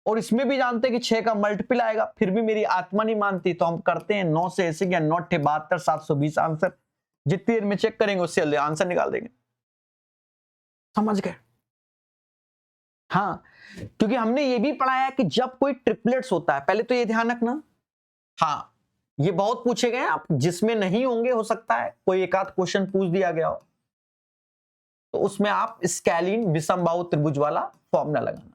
और इसमें भी जानते हैं कि 6 का मल्टीपल आएगा, फिर भी मेरी आत्मा नहीं मानती तो हम करते हैं 9 से 80 या 9 72 720 आंसर। जितनी देर में चेक करेंगे उससे जल्दी आंसर निकाल देंगे। समझ गए? हाँ, क्योंकि हमने ये भी पढ़ाया कि जब कोई ट्रिपलेट्स होता है, पहले तो ये ध्यान रखना, हाँ ये बहुत पूछे गए, आप जिसमें नहीं होंगे हो सकता है कोई एक आध क्वेश्चन पूछ दिया गया हो, तो उसमें आप स्केलिन विषमबाहु त्रिभुज वाला फॉर्मूला लगाना।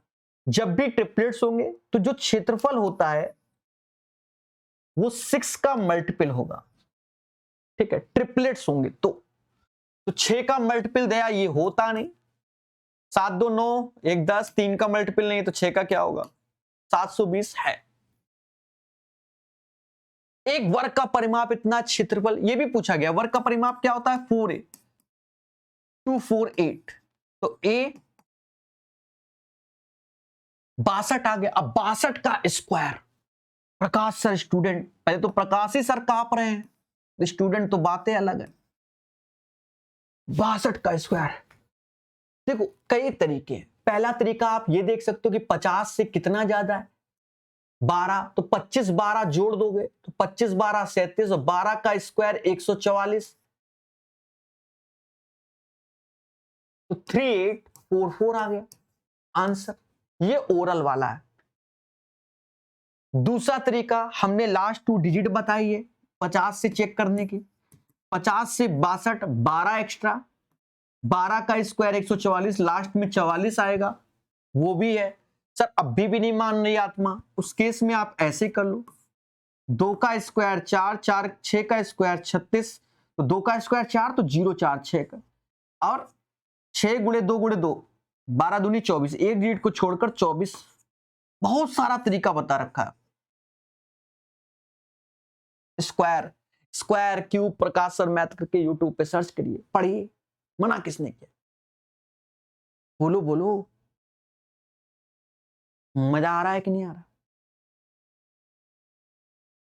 जब भी ट्रिपलेट्स होंगे तो जो क्षेत्रफल होता है वो 6 का मल्टीपल होगा, ठीक है, ट्रिपलेट्स होंगे तो 6 का मल्टीपल दया ये होता नहीं, 7 2 9 1 10, 3 का मल्टीपल नहीं तो 6 का क्या होगा, 720 है। एक वर्ग का परिमाप इतना, क्षेत्रफल ये भी पूछा गया, वर्ग का परिमाप क्या होता है 4a 248, तो a 62 आ गया। अब 62 का स्क्वायर, प्रकाश सर स्टूडेंट, पहले तो प्रकाश ही सर कांप रहे हैं, स्टूडेंट तो बातें अलग है। 62 का स्क्वायर, देखो कई तरीके हैं। पहला तरीका आप ये देख सकते हो कि 50 से कितना ज्यादा है 12, तो 25 12 जोड़ दोगे तो 25 12 37, और 12 का स्क्वायर 144, तो 3844 आ गया आंसर। ये ओरल वाला है। दूसरा तरीका हमने लास्ट 2 डिजिट बताई है 50 से चेक करने की, 50 से 62 12 एक्स्ट्रा, 12 का स्क्वायर 144, लास्ट में 44 आएगा, वो भी है। सर अभी भी नहीं मान रही आत्मा, उस केस में आप ऐसे कर लो, 2 का स्क्वायर 4 4, 6 का स्क्वायर 36, तो 2 का स्क्वायर 4 तो 0 4 6 का, और 6 गुणे 2 गुणे 2 12 दूनी 24, एक डिजिट को छोड़कर 24। बहुत सारा तरीका बता रखा है। स्क्वायर स्क्वायर क्यूब प्रकाश सर मैथ करके यूट्यूब पे सर्च करिए, पढ़िए, मना किसने किया? बोलो बोलो, मजा आ रहा है कि नहीं आ रहा?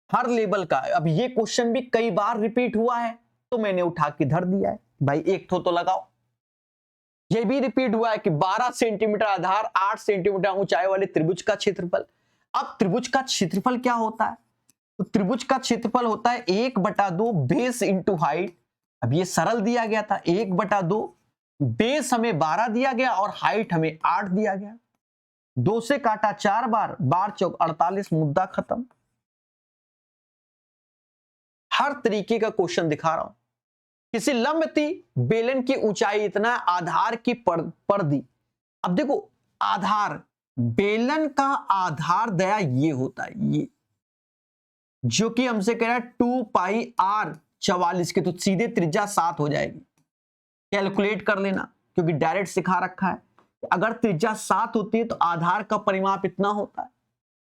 हर लेवल का। अब ये क्वेश्चन भी कई बार रिपीट हुआ है तो मैंने उठा के धर दिया है, भाई एक ठो तो लगाओ। ये भी रिपीट हुआ है कि 12 सेंटीमीटर आधार 8 सेंटीमीटर ऊंचाई वाले त्रिभुज का क्षेत्रफल। अब त्रिभुज का क्षेत्रफल क्या होता है? तो त्रिभुज का क्षेत्रफल होता है 1/2 बेस इंटू हाइट। अब ये सरल दिया गया था, 1/2 बेस हमें 12 दिया गया और हाइट हमें 8 दिया गया, 2 से काटा 4 बार, 12 चौक 48, मुद्दा खत्म। हर तरीके का क्वेश्चन दिखा रहा हूं। किसी लंबती बेलन की ऊंचाई इतना, आधार की परिधि। अब देखो आधार, बेलन का आधार दया ये होता है, ये जो कि हमसे कह रहा है 2 पाई r 44 के, तो सीधे त्रिज्या 7 हो जाएगी। कैलकुलेट कर लेना क्योंकि डायरेक्ट सिखा रखा है। अगर त्रिज्या 7 होती है तो आधार का परिमाप इतना होता है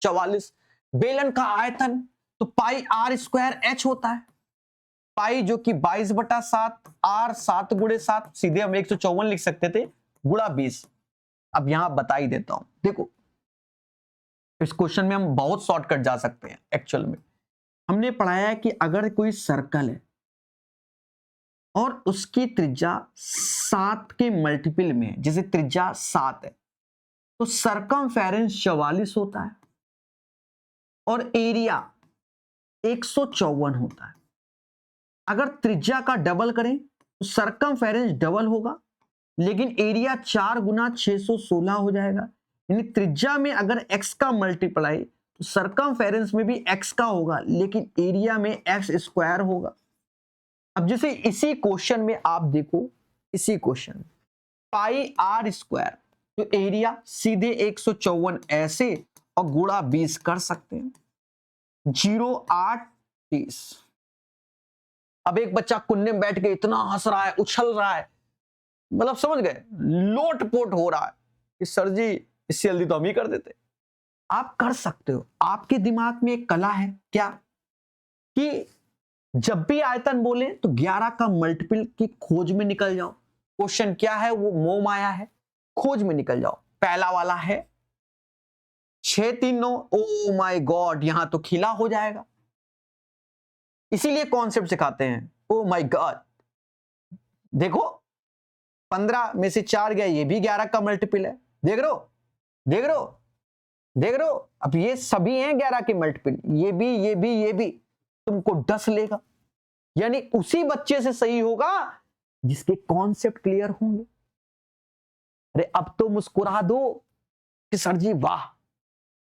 44। बेलन का आयतन तो पाई r स्क्वायर h होता है, पाई जो कि 22/7, r 7 गुणे 7, सीधे हम 154 लिख सकते थे, गुणा 20। अब यहां बता ही देता हूं, देखो इस क्वेश्चन में हम बहुत शॉर्टकट जा सकते हैं। एक्चुअल में हमने पढ़ाया है कि अगर कोई सर्कल है और उसकी त्रिज्या 7 के मल्टीपल में है, जैसे त्रिज्या 7 है, तो सरकमफेरेंस 44 होता है और एरिया 154 होता है। अगर त्रिज्या का डबल करें तो सरकमफेरेंस डबल होगा, लेकिन एरिया 4 गुना 616 हो जाएगा। यानी त्रिज्या में अगर x का मल्टीप्लाई तो सरकमफेरेंस में भी x का होगा, लेकिन एरिया में x स्क्वायर होगा। अब जैसे इसी क्वेश्चन में आप देखो, इसी क्वेश्चन में पाई r स्क्वायर, तो एरिया सीधे 154 ऐसे और गुणा 20 कर सकते हैं, 0 8 30। अब एक बच्चा कुन्ने में बैठ के इतना हंस रहा है, उछल रहा है, मतलब समझ गए, लोटपोट हो रहा है कि सर जी इससे जल्दी तो हम ही कर देते। आप कर सकते हो, आपके दिमाग में एक कला है क्या कि जब भी आयतन बोले तो 11 का मल्टीपल की खोज में निकल जाओ। क्वेश्चन क्या है? वो मोह माया है, खोज में निकल जाओ। पहला वाला है 6 3 9, ओ माय गॉड, यहां तो खिला हो जाएगा। इसीलिए कॉन्सेप्ट सिखाते हैं, ओ माय गॉड। देखो 15 में से 4 गया, ये भी 11 का मल्टीपल है। देख रहे हो, देख रहे हो, देख रहे हो। अब ये सभी हैं 11 के मल्टीपल, ये भी, ये भी, ये भी, तुमको 10 लेगा। यानी उसी बच्चे से सही होगा जिसके कॉन्सेप्ट क्लियर होंगे। अरे अब तो मुस्कुरा दो कि सर जी वाह,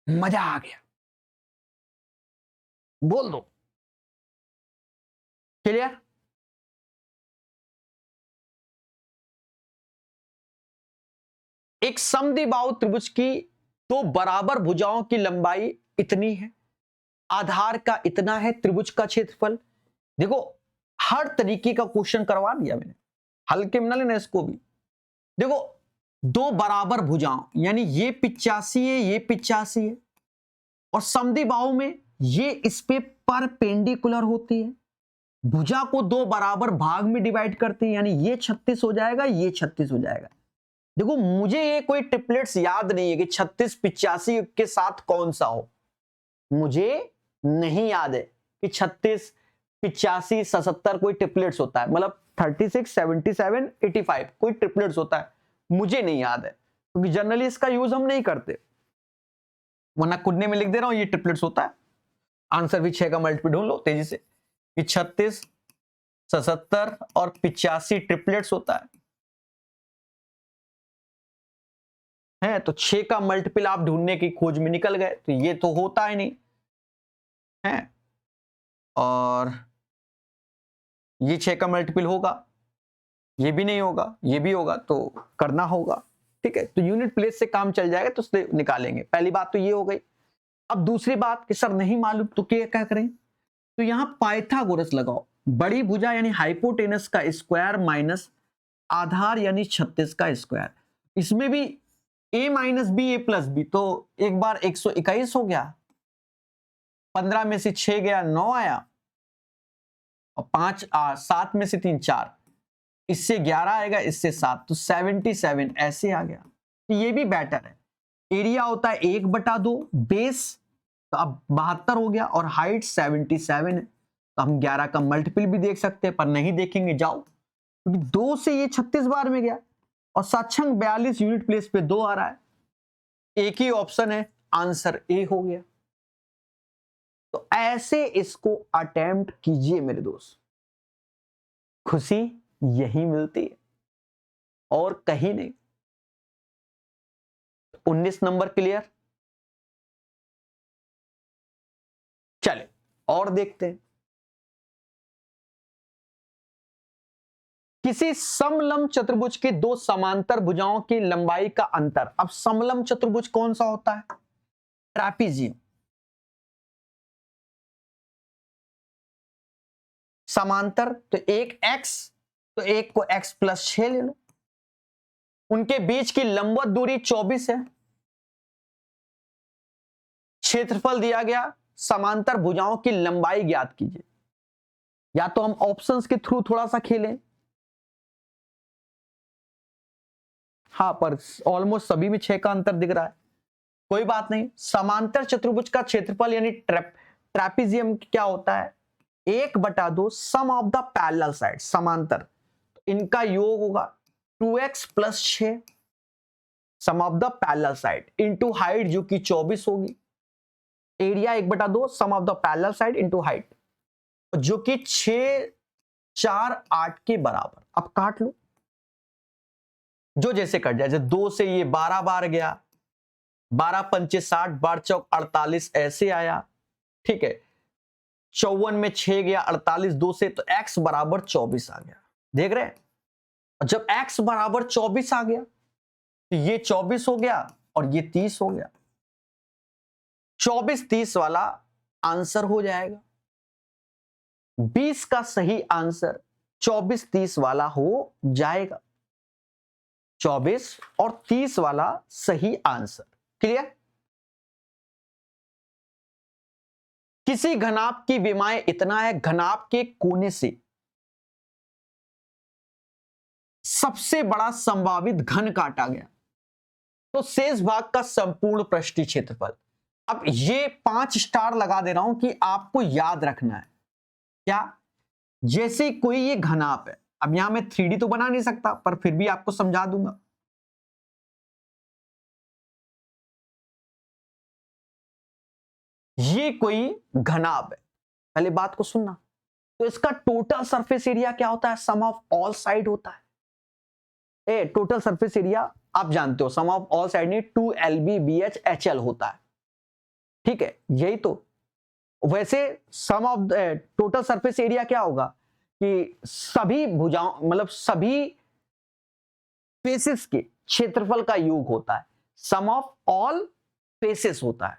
मजा आ गया, बोल दो। क्लियर? एक समद्विबाहु त्रिभुज की दो बराबर भुजाओं की लंबाई इतनी है, आधार का इतना है, त्रिभुज का क्षेत्रफल। देखो हर तरीके का क्वेश्चन करवा दिया मैंने, हल्के में ना लेना इसको भी। देखो दो बराबर भुजाओं, यानी ये 85 है, ये 85 है, और समद्विबाहु में ये इस पे परपेंडिकुलर होती है, भुजा को दो बराबर भाग में डिवाइड करती है, यानी ये 36 हो जाएगा, ये 36 हो जाएगा। देखो मुझे ये कोई ट्रिपलेट्स याद नहीं है कि 36 85 के साथ कौन सा हो, मुझे नहीं याद है कि 36 85 77 कोई ट्रिपलेट्स होता है, मतलब 36 77 85 कोई ट्रिपलेट्स होता है, मुझे नहीं याद है, क्योंकि जनरली इसका यूज हम नहीं करते, वरना कुन्ने में लिख दे रहा हूं ये ट्रिपलेट्स होता है। आंसर भी 6 का मल्टीपल ढूंढ लो तेजी से कि 36 77 और 85 ट्रिपलेट्स होता है तो 6 का मल्टीपल आप ढूंढने की खोज में निकल गए, तो ये तो होता ही नहीं है, और ये 6 का मल्टीपल होगा, ये भी नहीं होगा, ये भी होगा, तो करना होगा। ठीक है, तो यूनिट प्लेस से काम चल जाएगा, तो उससे निकालेंगे। पहली बात तो ये हो गई। अब दूसरी बात कि सर नहीं मालूम तो क्या करें, तो यहां पाइथागोरस लगाओ। बड़ी भुजा यानी हाइपोटेनस का स्क्वायर माइनस आधार यानी 36 का स्क्वायर, इसमें भी a minus B A plus B, तो एक बार 121 हो गया, 15 में से 6 गया 9 आया, और 5 7 में से 3 4, इससे 11 आएगा, इससे 7, तो 77 ऐसे आ गया। तो ये भी बेटर है। एरिया होता है 1/2, बेस तो अब 72 हो गया, और हाइट 77 है, तो हम 11 का मल्टीपल भी देख सकते हैं, पर नहीं देखेंगे, जाओ, क्योंकि 2 से ये 36 बार में गया, और साक्षांक 42 यूनिट प्लेस पे 2 आ रहा है, एक ही ऑप्शन है, आंसर ए हो गया। तो ऐसे इसको अटेम्प्ट कीजिए मेरे दोस्त, खुशी यही मिलती है और कहीं नहीं। 19 नंबर क्लियर। चले और देखते हैं। किसी समलंब चतुर्भुज के दो समांतर भुजाओं की लंबाई का अंतर। अब समलंब चतुर्भुज कौन सा होता है? ट्रैपीजियम। समांतर तो एक x, तो एक को x प्लस 6 ले लो। उनके बीच की लंबवत दूरी 24 है। क्षेत्रफल दिया गया, समांतर भुजाओं की लंबाई ज्ञात कीजिए। या तो हम ऑप्शंस के थ्रू थोड़ा सा खेलें, हाँ, पर ऑलमोस्ट सभी में 6 का अंतर दिख रहा है, कोई बात नहीं। समांतर चतुर्भुज का क्षेत्रफल यानी ट्रैपीजियम क्या होता है? 1/2 sum of the parallel side, समांतर, तो इनका योग होगा 2x plus 6 sum of the parallel side into height जो कि 24 होगी। Area 1/2 sum of the parallel side into height जो कि 6 4 8 के बराबर। अब काट लो, जो जैसे कट जाए, जैसे 2 से ये 12 बार गया, 12 पंचे 60, 12 चौक 48 ऐसे आया। ठीक है, 54 में 6 गया, 48 2 से, तो x बराबर 24 आ गया। देख रहे हैं, जब x बराबर 24 आ गया तो ये 24 हो गया और ये 30 हो गया। 24 30 वाला आंसर हो जाएगा। 20 का सही आंसर 24 30 वाला हो जाएगा। 24 और 30 वाला सही आंसर। क्लियर? किसी घनाभ की विमाएं इतना है, घनाभ के कोने से सबसे बड़ा संभावित घन काटा गया तो शेष भाग का संपूर्ण पृष्ठीय क्षेत्रफल। अब ये 5 स्टार लगा दे रहा हूं कि आपको याद रखना है। क्या? जैसे कोई ये घनाभ है, अब यहां मैं 3D तो बना नहीं सकता, पर फिर भी आपको समझा दूंगा। ये कोई घनाभ है, पहले बात को सुनना। तो इसका टोटल सरफेस एरिया क्या होता है? सम ऑफ ऑल साइड होता है। टोटल सरफेस एरिया आप जानते हो, सम ऑफ ऑल साइड नहीं, 2LBBHHL होता है, ठीक है, यही तो। वैसे सम ऑफ टोटल सरफेस एरिया क्या होगा कि सभी भुजाओं मतलब सभी फेसेस के क्षेत्रफल का योग होता है, सम ऑफ ऑल फेसेस होता है,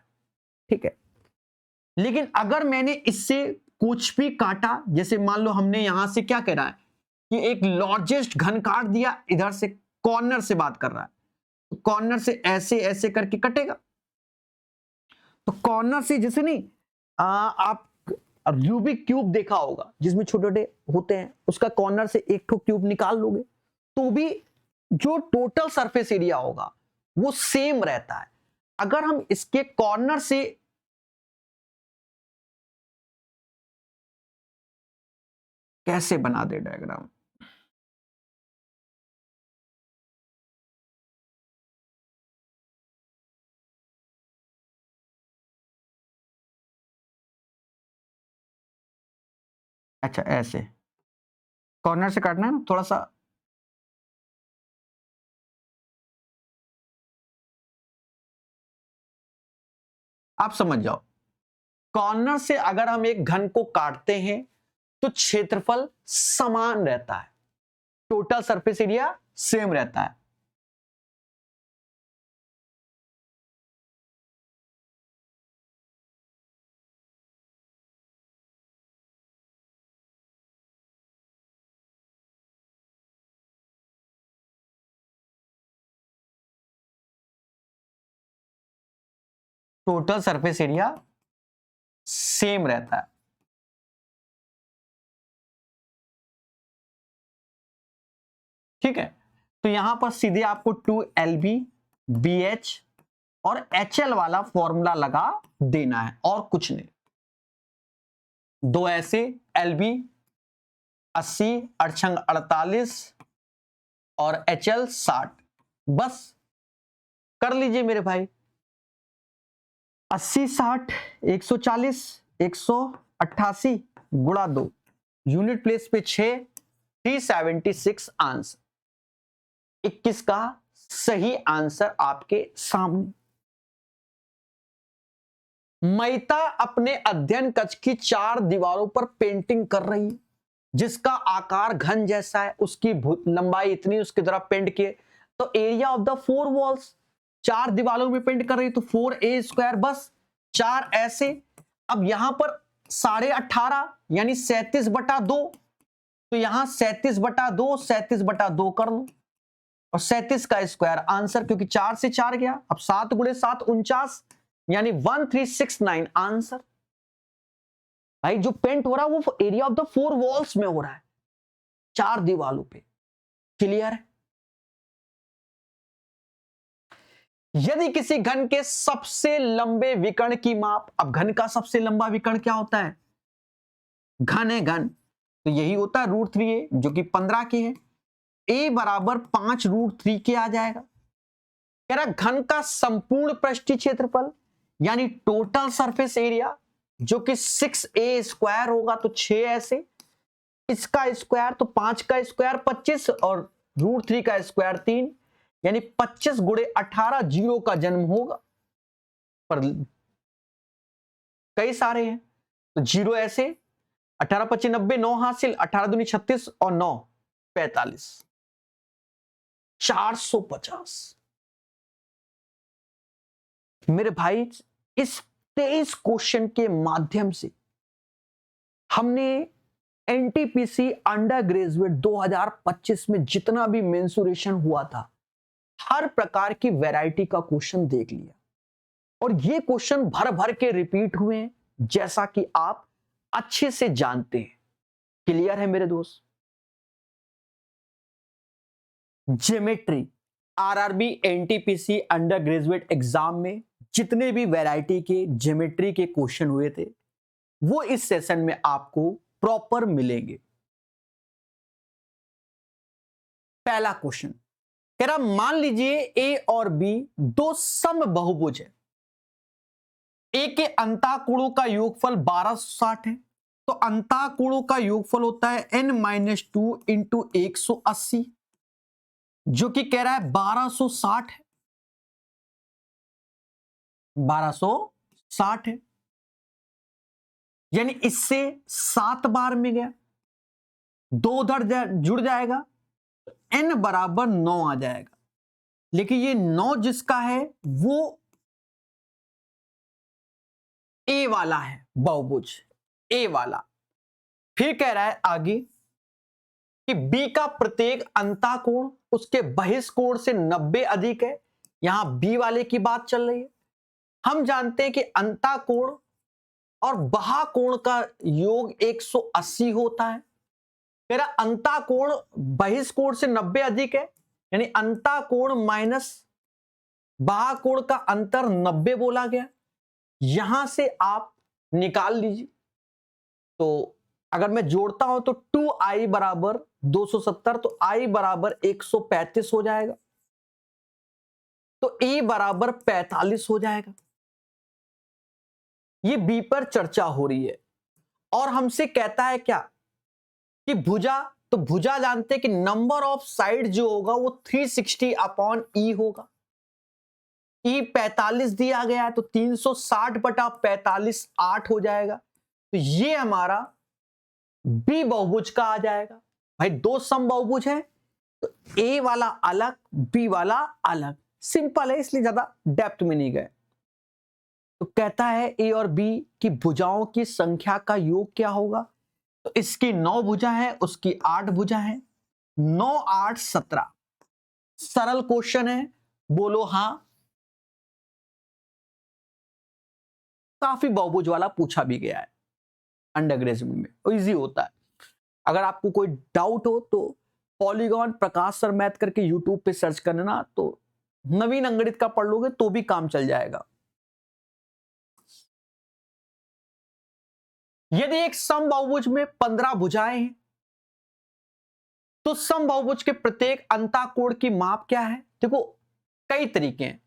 ठीक है। लेकिन अगर मैंने इससे कुछ भी काटा, जैसे मान लो हमने यहां से क्या कह रहा है कि एक लार्जेस्ट घन काट दिया, इधर से कॉर्नर से बात कर रहा है, तो कॉर्नर से ऐसे ऐसे करके कटेगा। तो कॉर्नर से जैसे नहीं आप रूबिक क्यूब देखा होगा जिसमें छोटे छोटे होते हैं, उसका कॉर्नर से एक ठो क्यूब निकाल लोगे तो भी जो टोटल सरफेस एरिया होगा वो सेम रहता है। अगर हम इसके कॉर्नर से कैसे बना दे डायग्राम, अच्छा ऐसे कॉर्नर से काटना है ना थोड़ा सा, आप समझ जाओ। कॉर्नर से अगर हम एक घन को काटते हैं तो क्षेत्रफल समान रहता है, टोटल सरफेस एरिया सेम रहता है। टोटल सरफेस एरिया सेम रहता है, ठीक है। तो यहां पर सीधे आपको 2LBBH और HL वाला फॉर्मूला लगा देना है और कुछ नहीं। दो ऐसे LB 80 अड़छंग 48 और HL 60, बस कर लीजिए मेरे भाई। 80 60 140 188 गुणा 2, यूनिट प्लेस पे 6, 376 आंसर। 21 का सही आंसर आपके सामने। महिता अपने अध्ययन कक्ष की 4 दीवारों पर पेंटिंग कर रही है जिसका आकार घन जैसा है, उसकी लंबाई इतनी, उसकी तरफ पेंट किए। तो एरिया ऑफ द 4 वॉल्स, 4 दीवारों में पेंट कर रही है तो 4A², बस 4 ऐसे। अब यहां पर 18.5 यानी 37/2, तो यहां 37/2 37/2 कर लो और 37 का स्क्वायर आंसर, क्योंकि 4 से 4 गया। अब 7 गुणे 7 49 यानी 1369 आंसर। भाई जो पेंट हो रहा है वो एरिया ऑफ द 4 वॉल्स में हो रहा है, 4 दीवारों पे। क्लियर है? यदि किसी घन के सबसे लंबे विकर्ण की माप, अब घन का सबसे लंबा विकर्ण क्या होता है? घन है घन, तो यही होता है √3a जो कि 15 की है। a बराबर 5√3 के आ जाएगा। कह रहा घन का संपूर्ण पृष्ठीय क्षेत्रफल यानी टोटल सरफेस एरिया जो कि 6A² होगा, तो 6 ऐसे, इसका स्क्वायर तो 5 का स्क्वायर 25 और √3 का स्क्वायर 3, यानी 25 गुणे 18 जीरो का जन्म होगा। पर कई सारे हैं तो जीरो ऐसे, 18 25 90, 9 हासिल, 18 दूनी 36 और 9 45, 450। मेरे भाई इस 23 क्वेश्चन के माध्यम से हमने एनटीपीसी अंडर ग्रेजुएट 2025 में जितना भी मेंसुरेशन हुआ था हर प्रकार की वैरायटी का क्वेश्चन देख लिया, और ये क्वेश्चन भर भर के रिपीट हुए हैं जैसा कि आप अच्छे से जानते हैं। क्लियर है मेरे दोस्त? Geometry RRB NTPC under graduate exam में जितने भी वैरायटी के ज्योमेट्री के क्वेश्चन हुए थे वो इस सेशन में आपको प्रॉपर मिलेंगे। पहला क्वेश्चन कह रहा मान लीजिए ए और बी दो सम बहुभुज है, ए के अंतःकोणों का योगफल 1260 है, तो अंतःकोणों का योगफल होता है n-2 इंटू 180, जो कि कह रहा है 1260 है, 1260 है, यानी इससे 7 बार में गया, 2 उधर जुड़ जाएगा, n बराबर 9 आ जाएगा। लेकिन ये 9 जिसका है वो ए वाला है, बहुभुज ए वाला। फिर कह रहा है आगे कि बी का प्रत्येक अंतःकोण उसके बहिष्कोण से 90 अधिक है। यहां बी वाले की बात चल रही है। हम जानते हैं कि अंतःकोण और बाह्यकोण का योग 180 होता है। मेरा अंतःकोण बहिष्कोण से 90 अधिक है, यानी अंतःकोण माइनस बाह्यकोण का अंतर 90 बोला गया। यहां से आप निकाल लीजिए, तो अगर मैं जोड़ता हूं तो 2i बराबर 270, तो i बराबर 135 हो जाएगा, तो e बराबर 45 हो जाएगा। ये बी पर चर्चा हो रही है और हमसे कहता है क्या कि भुजा, तो भुजा जानते हैं कि नंबर ऑफ साइड जो होगा वो 360 अपॉन ई होगा। ई 45 दिया गया है, तो 360 बटा 45 8 हो जाएगा। तो ये हमारा बी बहुभुज का आ जाएगा। भाई दो सम बहुभुज है, तो ए वाला अलग बी वाला अलग, सिंपल है, इसलिए ज्यादा डेप्थ में नहीं गए। तो कहता है ए और बी की भुजाओं की संख्या का योग क्या होगा, तो इसकी 9 भुजा है, उसकी 8 भुजा है, 9 8 17। सरल क्वेश्चन है, बोलो हां। काफी बहुभुज वाला पूछा भी गया है अंडर ग्रेजुएट में, तो इजी होता है। अगर आपको कोई डाउट हो तो पॉलीगॉन प्रकाश सर मैथ करके यूट्यूब पे सर्च करना ना, तो नवीन अंगणित का पढ़ लोगे तो भी काम चल जाएगा। यदि एक सम बहुभुज में 15 भुजाएं हैं, तो सम बहुभुज के प्रत्येक अंतःकोण की माप क्या है। देखो कई तरीके हैं।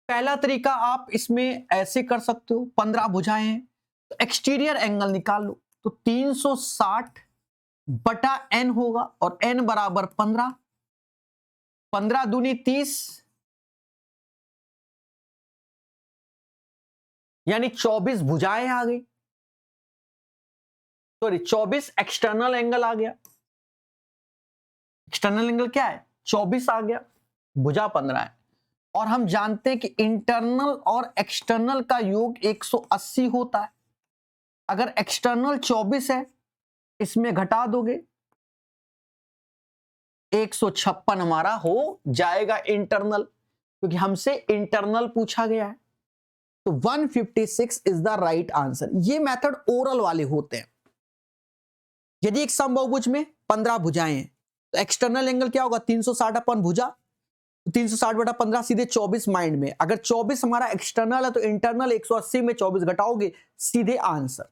पहला तरीका आप इसमें ऐसे कर सकते हो, 15 भुजाएं हैं तो एक्सटीरियर एंगल निकाल लो, तो 360 बटा n होगा और n बराबर 15, 15 दूनी 30, यानी 24 भुजाएं आ गई, सॉरी 24 एक्सटर्नल एंगल आ गया। एक्सटर्नल एंगल क्या है, 24 आ गया, भुजा 15 है। और हम जानते हैं कि इंटरनल और एक्सटर्नल का योग 180 होता है। अगर एक्सटर्नल 24 है, इसमें घटा दोगे 156 हमारा हो जाएगा इंटरनल, क्योंकि हमसे इंटरनल पूछा गया है। तो 156 इज द राइट आंसर। ये मेथड ओरल वाले होते हैं। यदि एक समबाहुभुज में 15 भुजाएं हैं, तो एक्सटर्नल एंगल क्या होगा, 360 अपन भुजा, 360 बटा 15 सीधे 24 माइंड में। अगर 24 हमारा एक्सटर्नल है तो इंटरनल 180 में 24 घटाओगे, सीधे आंसर।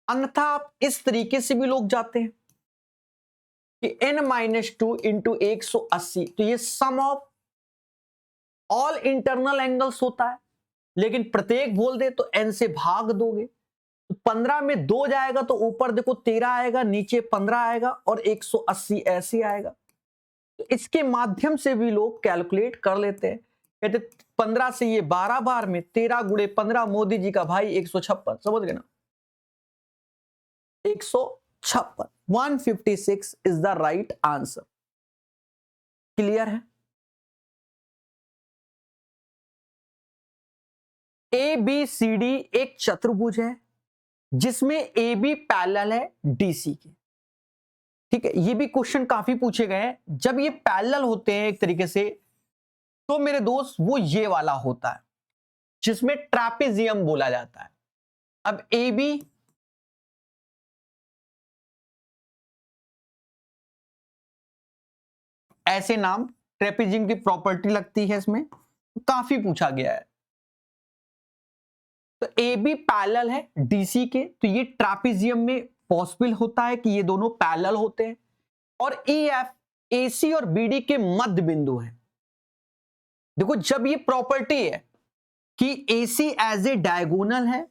अन्यथा आप इस तरीके से भी लोग जाते हैं कि n-2 इंटू 180, तो ये सम ऑफ ऑल इंटरनल एंगल्स होता है, लेकिन प्रत्येक बोल दे तो n से भाग दोगे, तो 15 में 2 जाएगा तो ऊपर देखो 13 आएगा, नीचे 15 आएगा और 180 ऐसे आएगा। तो इसके माध्यम से भी लोग कैलकुलेट कर लेते हैं। कहते 15 से ये 12 बार में 13 गुणे 15, मोदी जी का भाई 156, समझ गए ना, 156, 156 is the right answer. Clear है। ए बी सी डी एक चतुर्भुज है जिसमें ए बी पैरेलल है डीसी के। ठीक है, ये भी क्वेश्चन काफी पूछे गए हैं। जब ये पैरेलल होते हैं एक तरीके से, तो मेरे दोस्त वो ये वाला होता है जिसमें ट्रैपेजियम बोला जाता है। अब ए बी ऐसे नाम, ट्रैपेजियम की प्रॉपर्टी लगती है इसमें, काफी पूछा गया है। तो ए बी पैरेलल है डीसी के, तो ये ट्रैपेजियम में पॉसिबल होता है कि ये दोनों पैरेलल होते हैं। और ई एफ AC और BD के मध्य बिंदु है। देखो जब ये प्रॉपर्टी है कि AC एज ए डायगोनल है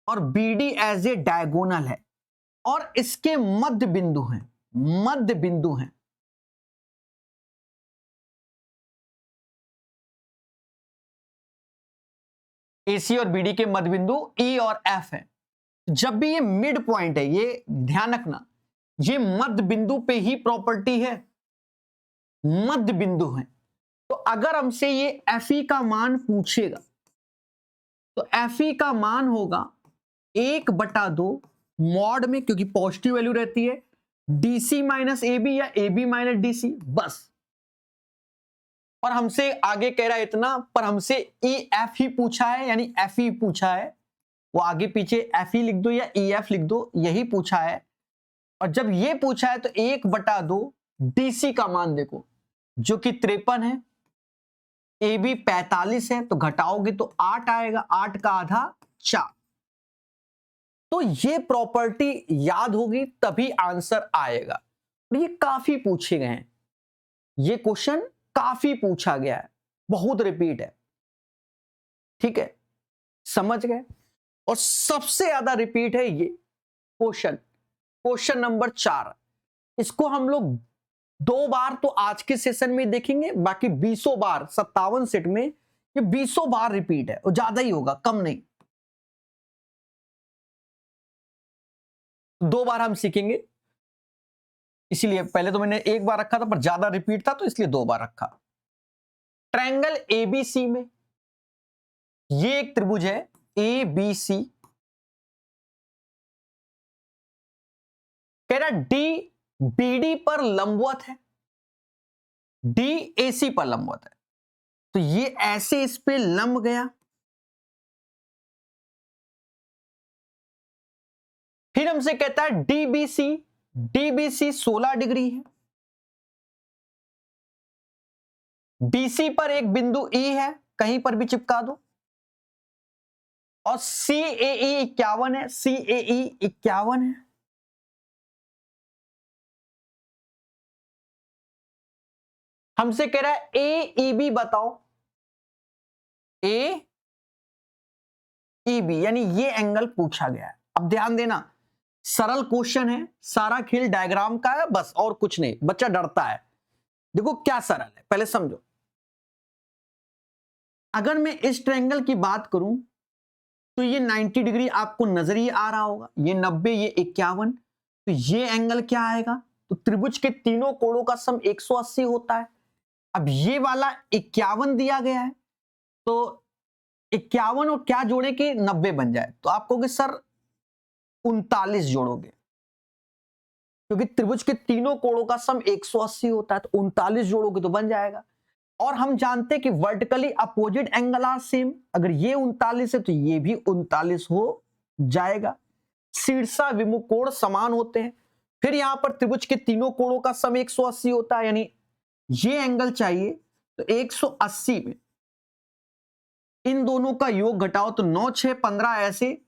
और BD एज ए डायगोनल है और इसके मध्य बिंदु हैं, मध्य बिंदु हैं, AC और BD के मध्य बिंदु E और F है। जब भी ये मिड पॉइंट है, ये ध्यान रखना, ये मध्य बिंदु पे ही प्रॉपर्टी है, मध्य बिंदु है। तो अगर हमसे ये FE का मान पूछेगा तो FE का मान होगा 1/2 मॉड में, क्योंकि पॉजिटिव वैल्यू रहती है, DC माइनस AB या AB माइनस DC, बस। और हमसे आगे कह रहा है इतना, पर हमसे EF ही पूछा है, यानी FE पूछा है। वो आगे पीछे FE लिख दो या EF लिख दो, यही पूछा है। और जब ये पूछा है तो 1/2 DC का मान देखो, जो कि 53 है, AB 45 है, तो घटाओगे तो 8 आएगा, 8 का आधा 4। तो ये प्रॉपर्टी याद होगी तभी आंसर आएगा। ये काफी पूछे गए हैं, ये क्वेश्चन काफी पूछा गया है, बहुत रिपीट है, ठीक है, समझ गए। और सबसे ज्यादा रिपीट है ये क्वेश्चन नंबर 4। इसको हम लोग 2 बार तो आज के सेशन में देखेंगे, बाकी 20 बार 57 सेट में ये 20 बार रिपीट है, और ज्यादा ही होगा, कम नहीं। 2 बार हम सीखेंगे, इसीलिए पहले तो मैंने 1 बार रखा था, पर ज्यादा रिपीट था तो इसलिए 2 बार रखा। ट्रायंगल ABC में ये एक त्रिभुज है ABC, कह रहा DBD पर लंबवत है, DAC पर लंबवत है, तो ये ऐसे इस पे लंब गया। फिर हमसे कहता है DBC 16 डिग्री है, BC पर एक बिंदु E है, कहीं पर भी चिपका दो, और CAE 51 है, CAE 51 है। हमसे कह रहा है AEB बताओ, AEB यानी ये एंगल पूछा गया है। अब ध्यान देना, सरल क्वेश्चन है, सारा खेल डायग्राम का है बस, और कुछ नहीं, बच्चा डरता है। देखो क्या सरल है, पहले समझो। अगर मैं इस ट्रायंगल की बात करूं तो ये 90 डिग्री आपको नजर ही आ रहा होगा, ये 90, ये 51, तो ये एंगल क्या आएगा, तो त्रिभुज के तीनों कोणों का सम 180 होता है। अब ये वाला 51 दिया गया है, तो 51 और क्या जोड़े कि 90 बन जाए, तो आप कहोगे सर 39 जोड़ोगे, क्योंकि त्रिभुज के तीनों कोणों का सम 180 होता है, तो 39 जोड़ोगे तो बन जाएगा। और हम जानते हैं कि vertically opposite angle are same, अगर ये 39 है तो ये भी 39 हो जाएगा। शीर्षा विमुख कोण समान होते हैं। फिर यहां पर त्रिभुज के तीनों कोणों का सम 180 होता है, यानी ये एंगल चाहिए, तो 180 में इन दोनों का योग घटाओ तो 9 6 15 ऐसे,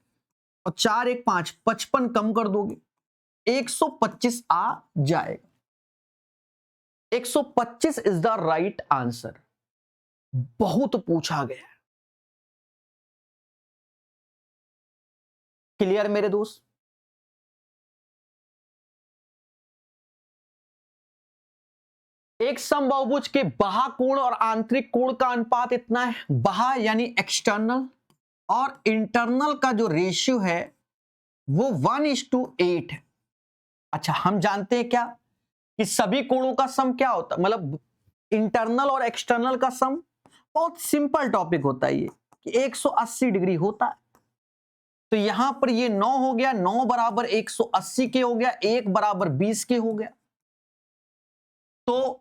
और 4 1 5 55 कम कर दोगे 125 आ जाएगा। 125 इज द राइट आंसर। बहुत पूछा गया है। क्लियर मेरे दोस्त? एक समबाहुभुज के बाह्य कोण और आंतरिक कोण का अनुपात इतना है, बाह्य यानी एक्सटर्नल, और इंटरनल का जो रेशियो है वो 1:8 है। अच्छा, हम जानते हैं क्या कि सभी कोणों का सम क्या होता है, मतलब इंटरनल और एक्सटर्नल का सम। बहुत सिंपल टॉपिक होता है ये कि 180 डिग्री होता है। तो यहां पर ये 9 हो गया, 9 बराबर 180 के हो गया, 1 बराबर 20 के हो गया। तो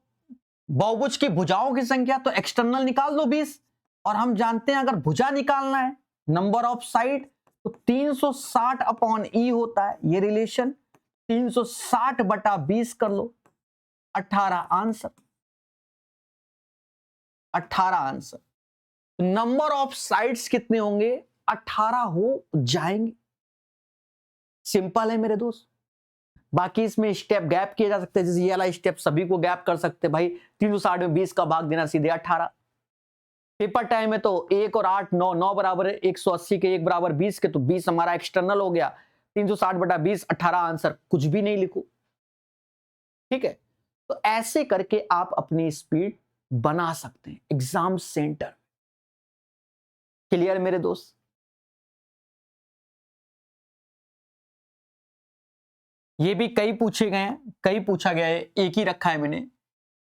बहुभुज की भुजाओं की संख्या, तो एक्सटर्नल निकाल दो 20, और हम जानते हैं अगर भुजा निकालना है नंबर ऑफ साइड, तो 360 अपॉन ई होता है ये रिलेशन, 360/20 कर लो, 18 answer. 18 answer. Number of sides कितने होंगे? 18 हो जाएंगे। सिंपल है मेरे दोस्त। बाकी इसमें स्टेप गैप किए जा सकते हैं, जैसे ये वाला स्टेप सभी को गैप कर सकते हैं भाई। 360 में 20 का भाग देना, सीधे 18। पेपर टाइम में तो 1 और 8 9, 9 बराबर है 180 के, 1 बराबर 20 के, तो 20 हमारा एक्सटर्नल हो गया। 360 बटा 20, 18 आंसर, कुछ भी नहीं लिखो। ठीक है, तो ऐसे करके आप अपनी स्पीड बना सकते हैं एग्जाम सेंटर। क्लियर मेरे दोस्त? ये भी कई पूछे गए हैं, कई पूछा गया है, एक ही रखा है मैंने।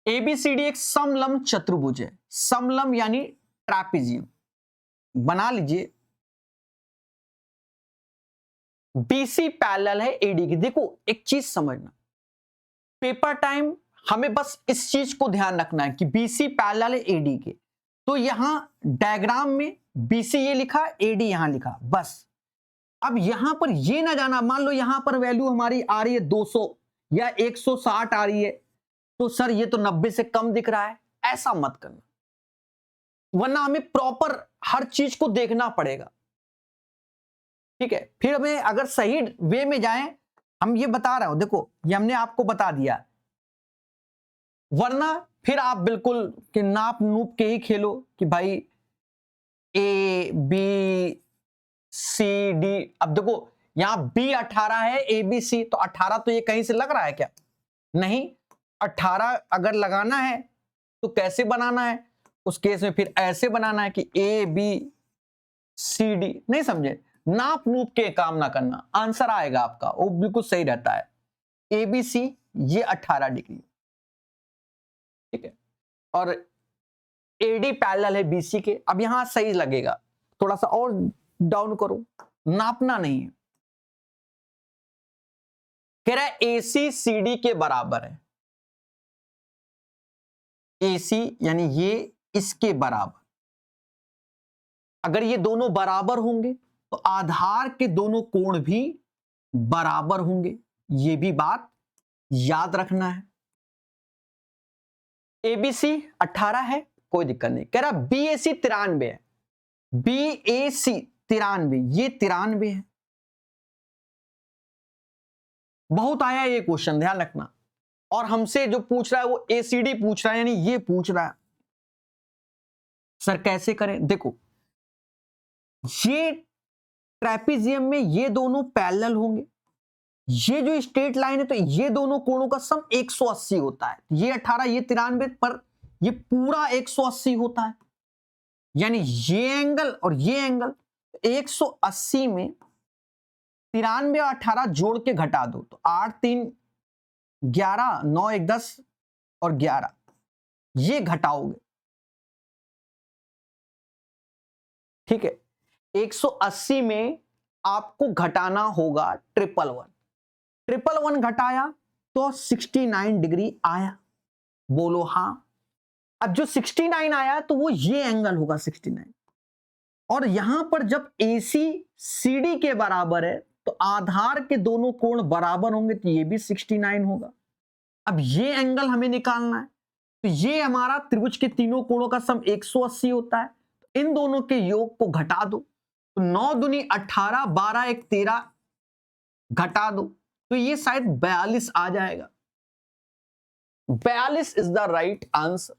एबीसीडी एक समलंब चतुर्भुज है। समलंब यानी ट्रैपेजियम, बना लीजिए। बीसी पैरेलल है एडी की। देखो एक चीज समझना, पेपर टाइम हमें बस इस चीज को ध्यान रखना है कि बीसी पैरेलल है एडी के। तो यहां डायग्राम में बीसी ये लिखा, एडी यहां लिखा, बस। अब यहां पर ये ना जाना, मान लो यहां पर वैल्यू हमारी आ रही है 200 या 160 आ रही है, तो सर ये तो 90 से कम दिख रहा है, ऐसा मत करना, वरना हमें प्रॉपर हर चीज को देखना पड़ेगा। ठीक है, फिर हमें अगर सही वे में जाएं, हम ये बता रहे हो, देखो ये हमने आपको बता दिया, वरना फिर आप बिल्कुल कि नाप नूप के ही खेलो कि भाई ए बी सी डी। अब देखो यहां बी 18 है, ए बी सी, तो 18 तो ये कहीं से लग रहा है क्या? नहीं। 18 अगर लगाना है तो कैसे बनाना है? उस केस में फिर ऐसे बनाना है कि ए बी सी डी। नहीं समझे? नाप नूप के काम ना करना, आंसर आएगा आपका, वो बिल्कुल सही रहता है। ए बी सी ये 18 डिग्री, ठीक है, और एडी पैरेलल है बीसी के। अब यहां सही लगेगा, थोड़ा सा और डाउन करो, नापना नहीं है। कह रहा है एसी सीडी के बराबर है। एसी यानी ये इसके बराबर। अगर ये दोनों बराबर होंगे तो आधार के दोनों कोण भी बराबर होंगे, ये भी बात याद रखना है। एबीसी 18 है, कोई दिक्कत नहीं। कह रहा बीएसी 93 है। बीएसी 93, ये 93 है। बहुत आया ये क्वेश्चन, ध्यान रखना। और हमसे जो पूछ रहा है वो एसीडी पूछ रहा है, यानी ये पूछ रहा है। सर कैसे करें? देखो ये ट्रेपेजियम में ये दोनों पैरेलल होंगे, ये जो स्ट्रेट लाइन है तो ये दोनों कोणों का सम 180 होता है। ये 18, ये 93, पर ये पूरा 180 होता है, यानी ये एंगल और ये एंगल 180 में 93 और 18 जोड़ के घटा दो तो 8 3 11, 9 1 10 और 11, ये घटाओगे, ठीक है। 180 में आपको घटाना होगा 111, 111 घटाया तो 69 डिग्री आया। बोलो हां। अब जो 69 आया तो वो ये एंगल होगा 69, और यहां पर जब AC CD के बराबर है तो आधार के दोनों कोण बराबर होंगे, तो ये भी 69 होगा। अब ये एंगल हमें निकालना है, तो ये हमारा त्रिभुज के तीनों कोणों का सम 180 होता है। तो इन दोनों के योग को घटा दो, तो 9 दूनी 18, 12 1 13, घटा दो तो ये शायद 42 आ जाएगा। 42 इज द राइट आंसर।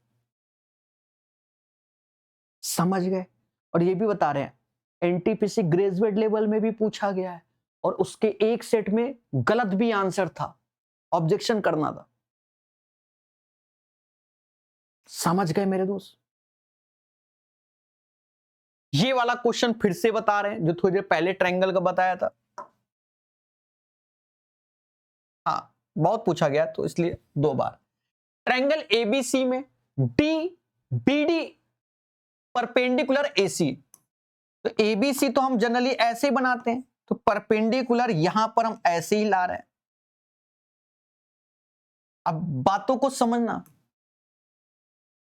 समझ गए? और ये भी बता रहे हैं एनटीपीसी ग्रेजुएट लेवल में भी पूछा गया है, और उसके एक सेट में गलत भी आंसर था, ऑब्जेक्शन करना था। समझ गए मेरे दोस्त? ये वाला क्वेश्चन फिर से बता रहे हैं जो थोड़ी देर पहले ट्रायंगल का बताया था। हाँ, बहुत पूछा गया तो इसलिए 2 बार। ट्रायंगल एबीसी में डी बीडी परपेंडिकुलर एसी, तो एबीसी तो हम जनरली ऐसे ही बनाते हैं, तो परपेंडिकुलर यहां पर हम ऐसे ही ला रहे हैं। अब बातों को समझना।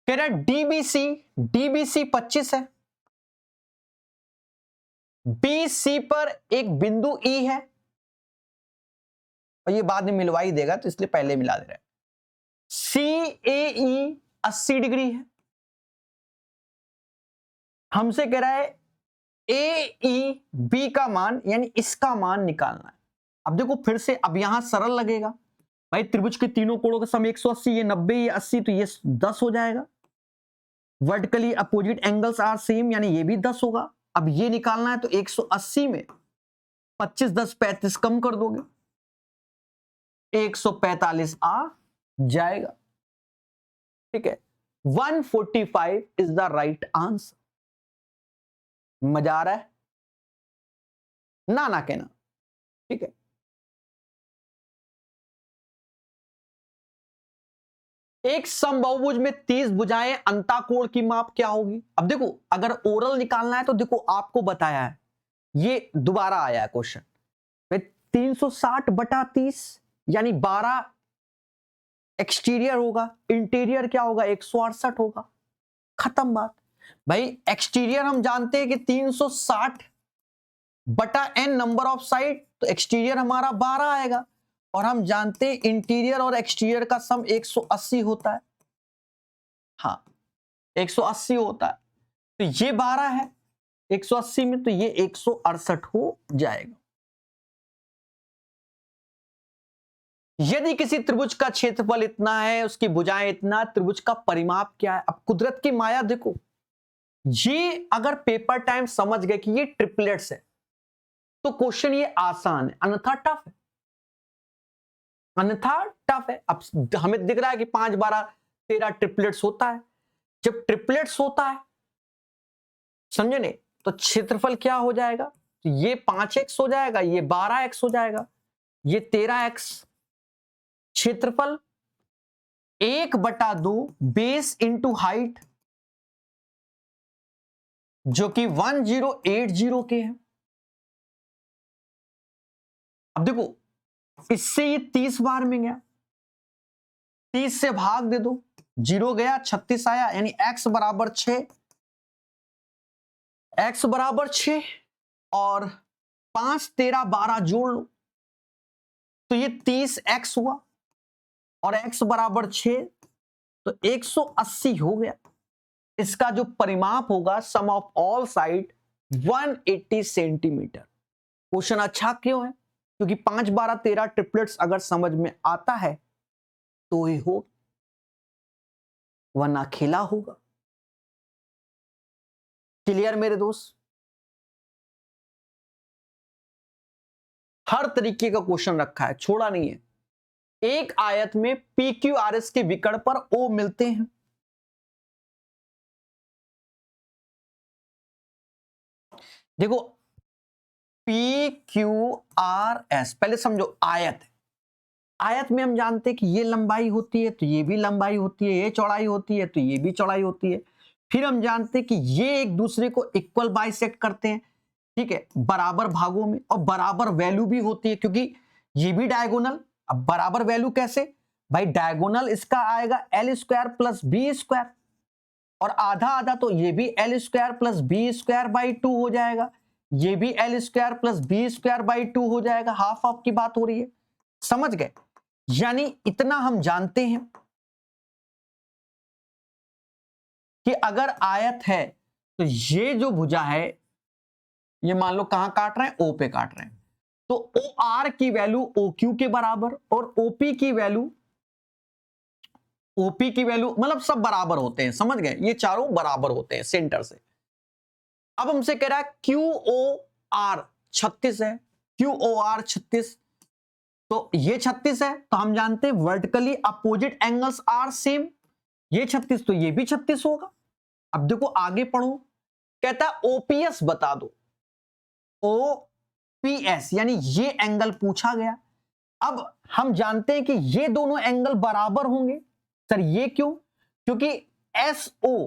कह रहा है डीबीसी 25 है, बीसी पर एक बिंदु ई है, और ये बाद में मिलवा ही देगा तो इसलिए पहले मिला दे रहा है। CAE 80 डिग्री है। हमसे कह रहा है AEB का मान, यानी इसका मान निकालना है। अब देखो फिर से, अब यहां सरल लगेगा भाई, त्रिभुज के तीनों कोणों का सम 180, ये 90, ये 80, तो ये 10 हो जाएगा। Vertically opposite angles are same, यानी ये भी 10 होगा। अब ये निकालना है तो 180 में 25 10 35 कम कर दोगे, 145 आ जाएगा। ठीक है, 145 इज द राइट आंसर। मजा आ रहा है ना कहना? ठीक है, एक समबाहुभुज में 30 भुजाएं, अंताकोण की माप क्या होगी? अब देखो, अगर ओरल निकालना है तो देखो आपको बताया है, ये दोबारा आया है क्वेश्चन, 360 बटा 30 यानी 12 एक्सटीरियर होगा, इंटीरियर क्या होगा? 168 होगा। खत्म बात भाई। एक्सटीरियर हम जानते हैं कि 360 बटा n नंबर ऑफ साइड, तो एक्सटीरियर हमारा 12 आएगा। और हम जानते हैं इंटीरियर और एक्सटीरियर का सम 180 होता है। हाँ, 180 होता है, तो ये 12 है 180 में, तो ये 168 हो जाएगा। यदि किसी त्रिभुज का क्षेत्रफल इतना है, उसकी भुजाएं इतना, त्रिभुज का परिमाप क्या है? अब कुदरत की माया देखो, ये अगर पेपर टाइम समझ गए कि ये ट्रिपलेट्स है तो क्वेश्चन ये आसान है, अन्यथा टफ है। अन्यथा टफ है। अब हमें दिख रहा है कि 5 12 13 ट्रिपलेट्स होता है। जब ट्रिपलेट्स होता है, समझे नहीं, तो क्षेत्रफल क्या हो जाएगा? तो ये 5x हो जाएगा, ये 12x हो जाएगा, ये 13x। क्षेत्रफल 1/2 बेस इंटू हाइट, जो कि 1080 के है। अब देखो, इससे ये 30 बार में गया, 30 से भाग दे दो, 0 गया, 36 आया, यानी x बराबर 6, x बराबर 6 और 5 13 12 जोड़ लो तो ये 30x हुआ, और x बराबर 6, तो 180 हो गया। इसका जो परिमाप होगा, sum of all side 180 centimetre. Question अच्छा क्यों है? क्योंकि 5 12 13 ट्रिपलेट्स अगर समझ में आता है तो ही हो, वरना खेला होगा। क्लियर मेरे दोस्त? हर तरीके का क्वेश्चन रखा है, छोड़ा नहीं है। एक आयत में पी क्यू आर एस के विकर्ण पर ओ मिलते हैं। देखो, पी क्यू आर एस, पहले समझो आयत है। आयत में हम जानते हैं कि ये लंबाई होती है तो ये भी लंबाई होती है, ये चौड़ाई होती है तो ये भी चौड़ाई होती है। फिर हम जानते हैं कि ये एक दूसरे को इक्वल बाइसेक्ट करते हैं, ठीक है, बराबर भागों में, और बराबर वैल्यू भी होती है, क्योंकि ये भी डायगोनल। अब बराबर वैल्यू कैसे भाई? डायगोनल इसका आएगा L square plus B square, और आधा आधा तो ये भी L square plus B square by 2 हो जाएगा, ये भी L square plus B square by 2 हो जाएगा। हाफ हाफ की बात हो रही है, समझ गए? यानी इतना हम जानते हैं कि अगर आयत है तो ये जो भुजा है, ये मान लो कहां काट रहे हैं? ओ पे काट रहे हैं, तो ओ आर की वैल्यू ओ क्यू के बराबर, और ओपी की वैल्यू, ओपी की वैल्यू मतलब सब बराबर होते हैं, समझ गए? ये चारों बराबर होते हैं सेंटर से। अब हमसे कह रहा है क्यू ओ आर 36 है, क्यू ओ आर 36, तो ये 36 है, तो हम जानते हैं vertically opposite angles are same, ये 36 तो ये भी 36 होगा। अब देखो आगे पढ़ो, कहता है ओपीएस बता दो। ओपीएस यानी ये एंगल पूछा गया। अब हम जानते हैं कि ये दोनों एंगल बराबर होंगे। सर ये क्यों? क्योंकि एस ओ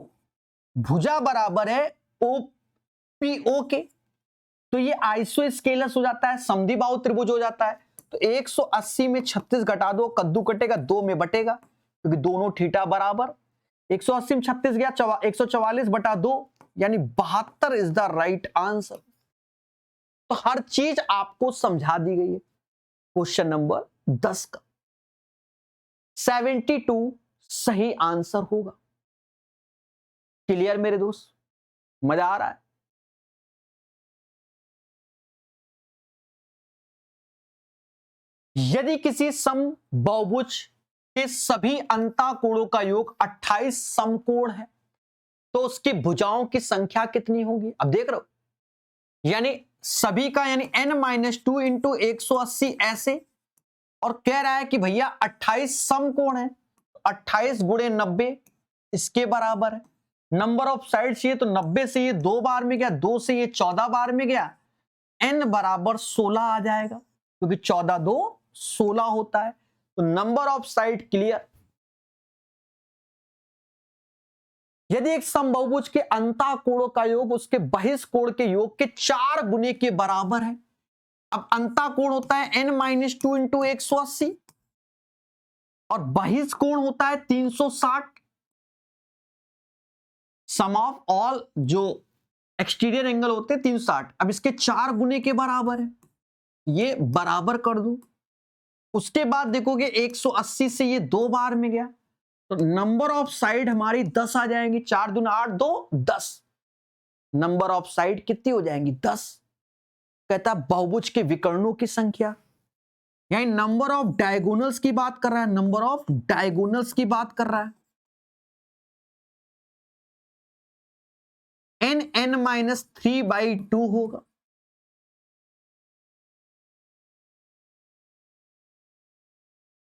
भुजा बराबर है ओपीओ के, तो ये आइसोस्केलस हो जाता है, समद्विबाहु त्रिभुज हो जाता है। तो 180 में 36 घटा दो, कद्दू कटेगा, 2 में बटेगा, क्योंकि दोनों थीटा बराबर। 180 में 36 गया, 144 बटा 2 यानी 72 इज द राइट आंसर। तो हर चीज आपको समझा दी गई है। क्वेश्चन नंबर 10 का 72 सही आंसर होगा। क्लियर मेरे दोस्त? मजा आ रहा है? यदि किसी सम बहुभुज के सभी अंतःकोणों का योग 28 समकोण है तो उसकी भुजाओं की संख्या कितनी होगी? अब देख रहे हो, यानी सभी का यानी n-2 इंटू 180 ऐसे, और कह रहा है कि भैया 28 समकोण है, 28 गुणे 90 इसके बराबर है। नंबर ऑफ साइड्स ये तो 90 से ये 2 बार में गया, 2 से ये 14 बार में गया, n बराबर 16 आ जाएगा क्योंकि 14 2 16 होता है। तो नंबर ऑफ साइड क्लियर। यदि एक समबाहुभुज के अंतःकोणों का योग उसके बहिष्कोण के योग के 4 गुने के बराबर है। अब अंतःकोण होता है n-2 इंटू 180 और बहिष्कोण होता है 360। सम ऑफ ऑल जो एक्सटीरियर एंगल होते हैं 360। अब इसके 4 गुने के बराबर है, ये बराबर कर दो। उसके बाद देखोगे 180 से ये 2 बार में गया तो नंबर ऑफ साइड हमारी 10 आ जाएंगी। 4 दूना 8, 2 10। नंबर ऑफ साइड कितनी हो जाएंगी? 10। कहता बहुभुज के विकर्णों की संख्या, यानी नंबर ऑफ डायगोनल्स की बात कर रहा है, नंबर ऑफ डायगोनल्स की बात कर रहा है। n-3/2 होगा।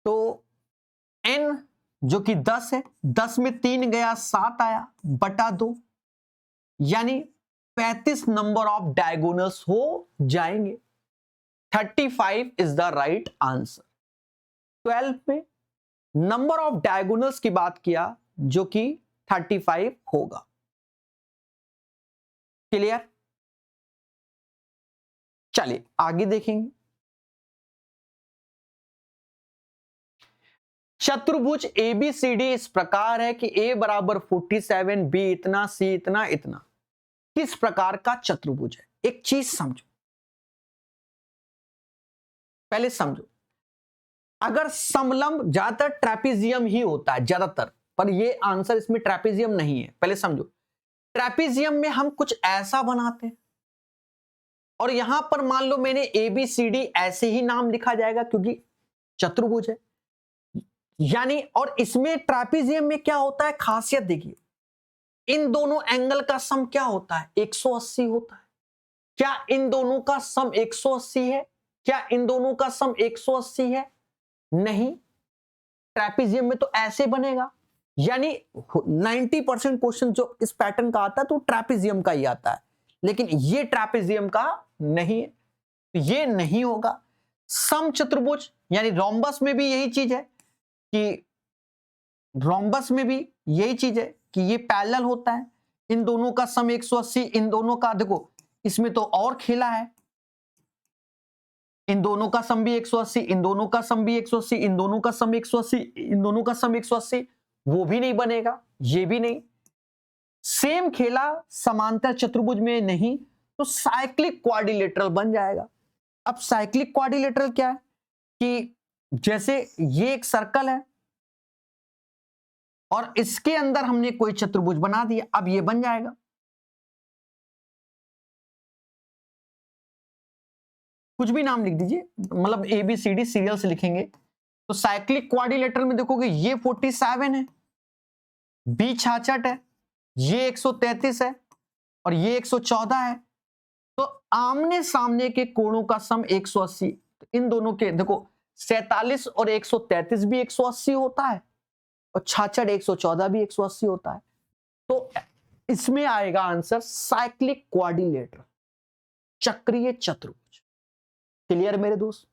तो n जो कि 10 है, 10 में 3 गया 7 आया बटा 2, यानी 35 नंबर ऑफ डायगोनल्स हो जाएंगे। 35 इज द राइट आंसर। 12 में नंबर ऑफ डायगोनल्स की बात किया जो कि 35 होगा। क्लियर? चलिए आगे देखेंगे। चतुर्भुज ABCD इस प्रकार है कि A बराबर 47, B इतना, C इतना इतना। किस प्रकार का चतुर्भुज है? एक चीज समझो, पहले समझो। अगर समलंब, ज्यादातर ट्रेपीजियम ही होता है ज्यादातर, पर ये आंसर इसमें ट्रेपीजियम नहीं है। पहले समझो, ट्रेपीजियम में हम कुछ ऐसा बनाते हैं और यहां पर मान लो मैंने ABCD ऐसे ही नाम लिखा जाएगा क्योंकि चतुर्भुज है, यानी। और इसमें ट्रेपीजियम में क्या होता है, खासियत देखिए, इन दोनों एंगल का सम क्या होता है? 180 होता है। क्या इन दोनों का सम 180 है? क्या इन दोनों का सम 180 है? नहीं। ट्रेपीजियम में तो ऐसे बनेगा, यानी 90% क्वेश्चन जो इस पैटर्न का आता है तो ट्रेपीजियम का ही आता है, लेकिन ये ट्रेपीजियम का नहीं है, ये नहीं होगा। समचतुर्भुज यानी रोम्बस में भी यही चीज है कि रोम्बस में भी यही चीज है कि ये पैरेलल होता है। इन दोनों का सम 180, इन दोनों का देखो इसमें तो और खेला है, इन दोनों का सम भी 180, इन दोनों का सम भी 180, इन दोनों का सम 180, इन दोनों का सम 180, वो भी नहीं बनेगा, ये भी नहीं। सेम खेला समांतर चतुर्भुज में नहीं, तो साइक्लिक क्वाड्रिलेटरल बन जाएगा। अब साइक्लिक क्वाड्रिलेटरल क्या है कि जैसे ये एक सर्कल है और इसके अंदर हमने कोई चतुर्भुज बना दिया, अब ये बन जाएगा। कुछ भी नाम लिख दीजिए, मतलब ABCD सीरियल से लिखेंगे तो साइक्लिक क्वाड्रिलेटरल में देखोगे ये 47 है, B 66 है, ये 133 है और ये 114 है। तो आमने सामने के कोणों का सम 180। तो इन दोनों के देखो 47 और 133 भी 180 होता है और 66 114 भी 180 होता है। तो इसमें आएगा आंसर साइक्लिक क्वाड्रिलेटरल, चक्रीय चतुर्भुज। क्लियर मेरे दोस्त?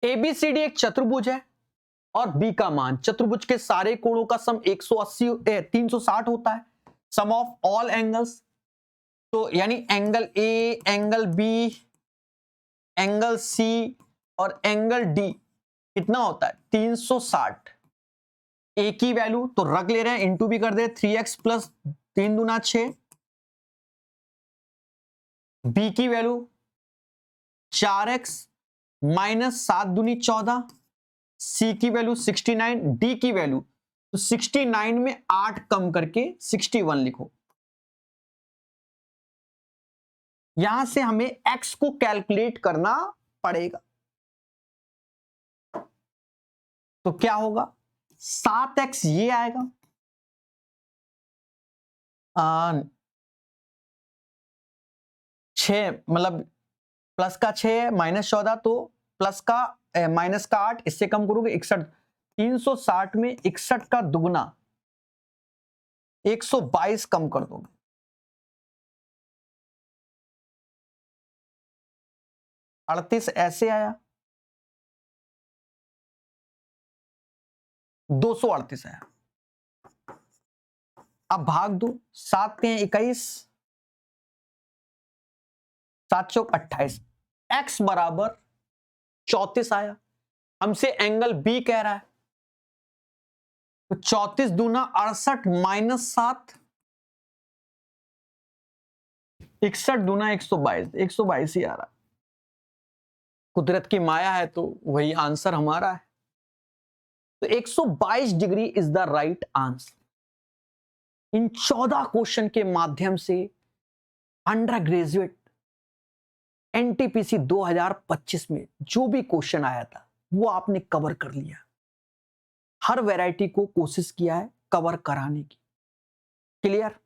ABCD एक चतुर्भुज है और B का मान, चतुर्भुज के सारे कोणों का सम 360 होता है, सम ऑफ ऑल एंगल्स। तो यानी angle A, angle B, angle C और एंगल D कितना होता है? 360। A की वैल्यू तो रख ले रहे हैं, इंटू भी कर दे, 3x प्लस 3 दूना 6। B की वैल्यू 4x माइनस 7 दूनी 14। C की वैल्यू 69, D की वैल्यू तो 69 में 8 कम करके 61 लिखो। यहां से हमें x को कैलकुलेट करना पड़ेगा। तो क्या होगा, 7x ये आएगा, 6 मतलब प्लस का 6 माइनस 14, तो प्लस का माइनस का 8, इससे कम करोगे 61, 360 में 61 का दुगना 122 कम कर दोगे, अड़तीस ऐसे आया, 238 आया। अब भाग दो, 7 के 21, 7 चौक 28, x बराबर 34 आया। हमसे एंगल बी कह रहा है, तो 34 दूना 68 माइनस 7, 61 दूना 122, 122 ही आ रहा है। कुदरत की माया है तो वही आंसर हमारा है। तो 122 degree is the right answer. In 14 question के माध्यम से अंडर ग्रेजुएट एनटीपीसी 2025 में जो भी क्वेश्चन आया था वो आपने कवर कर लिया। हर वैरायटी को कोशिश किया है कवर कराने की। क्लियर?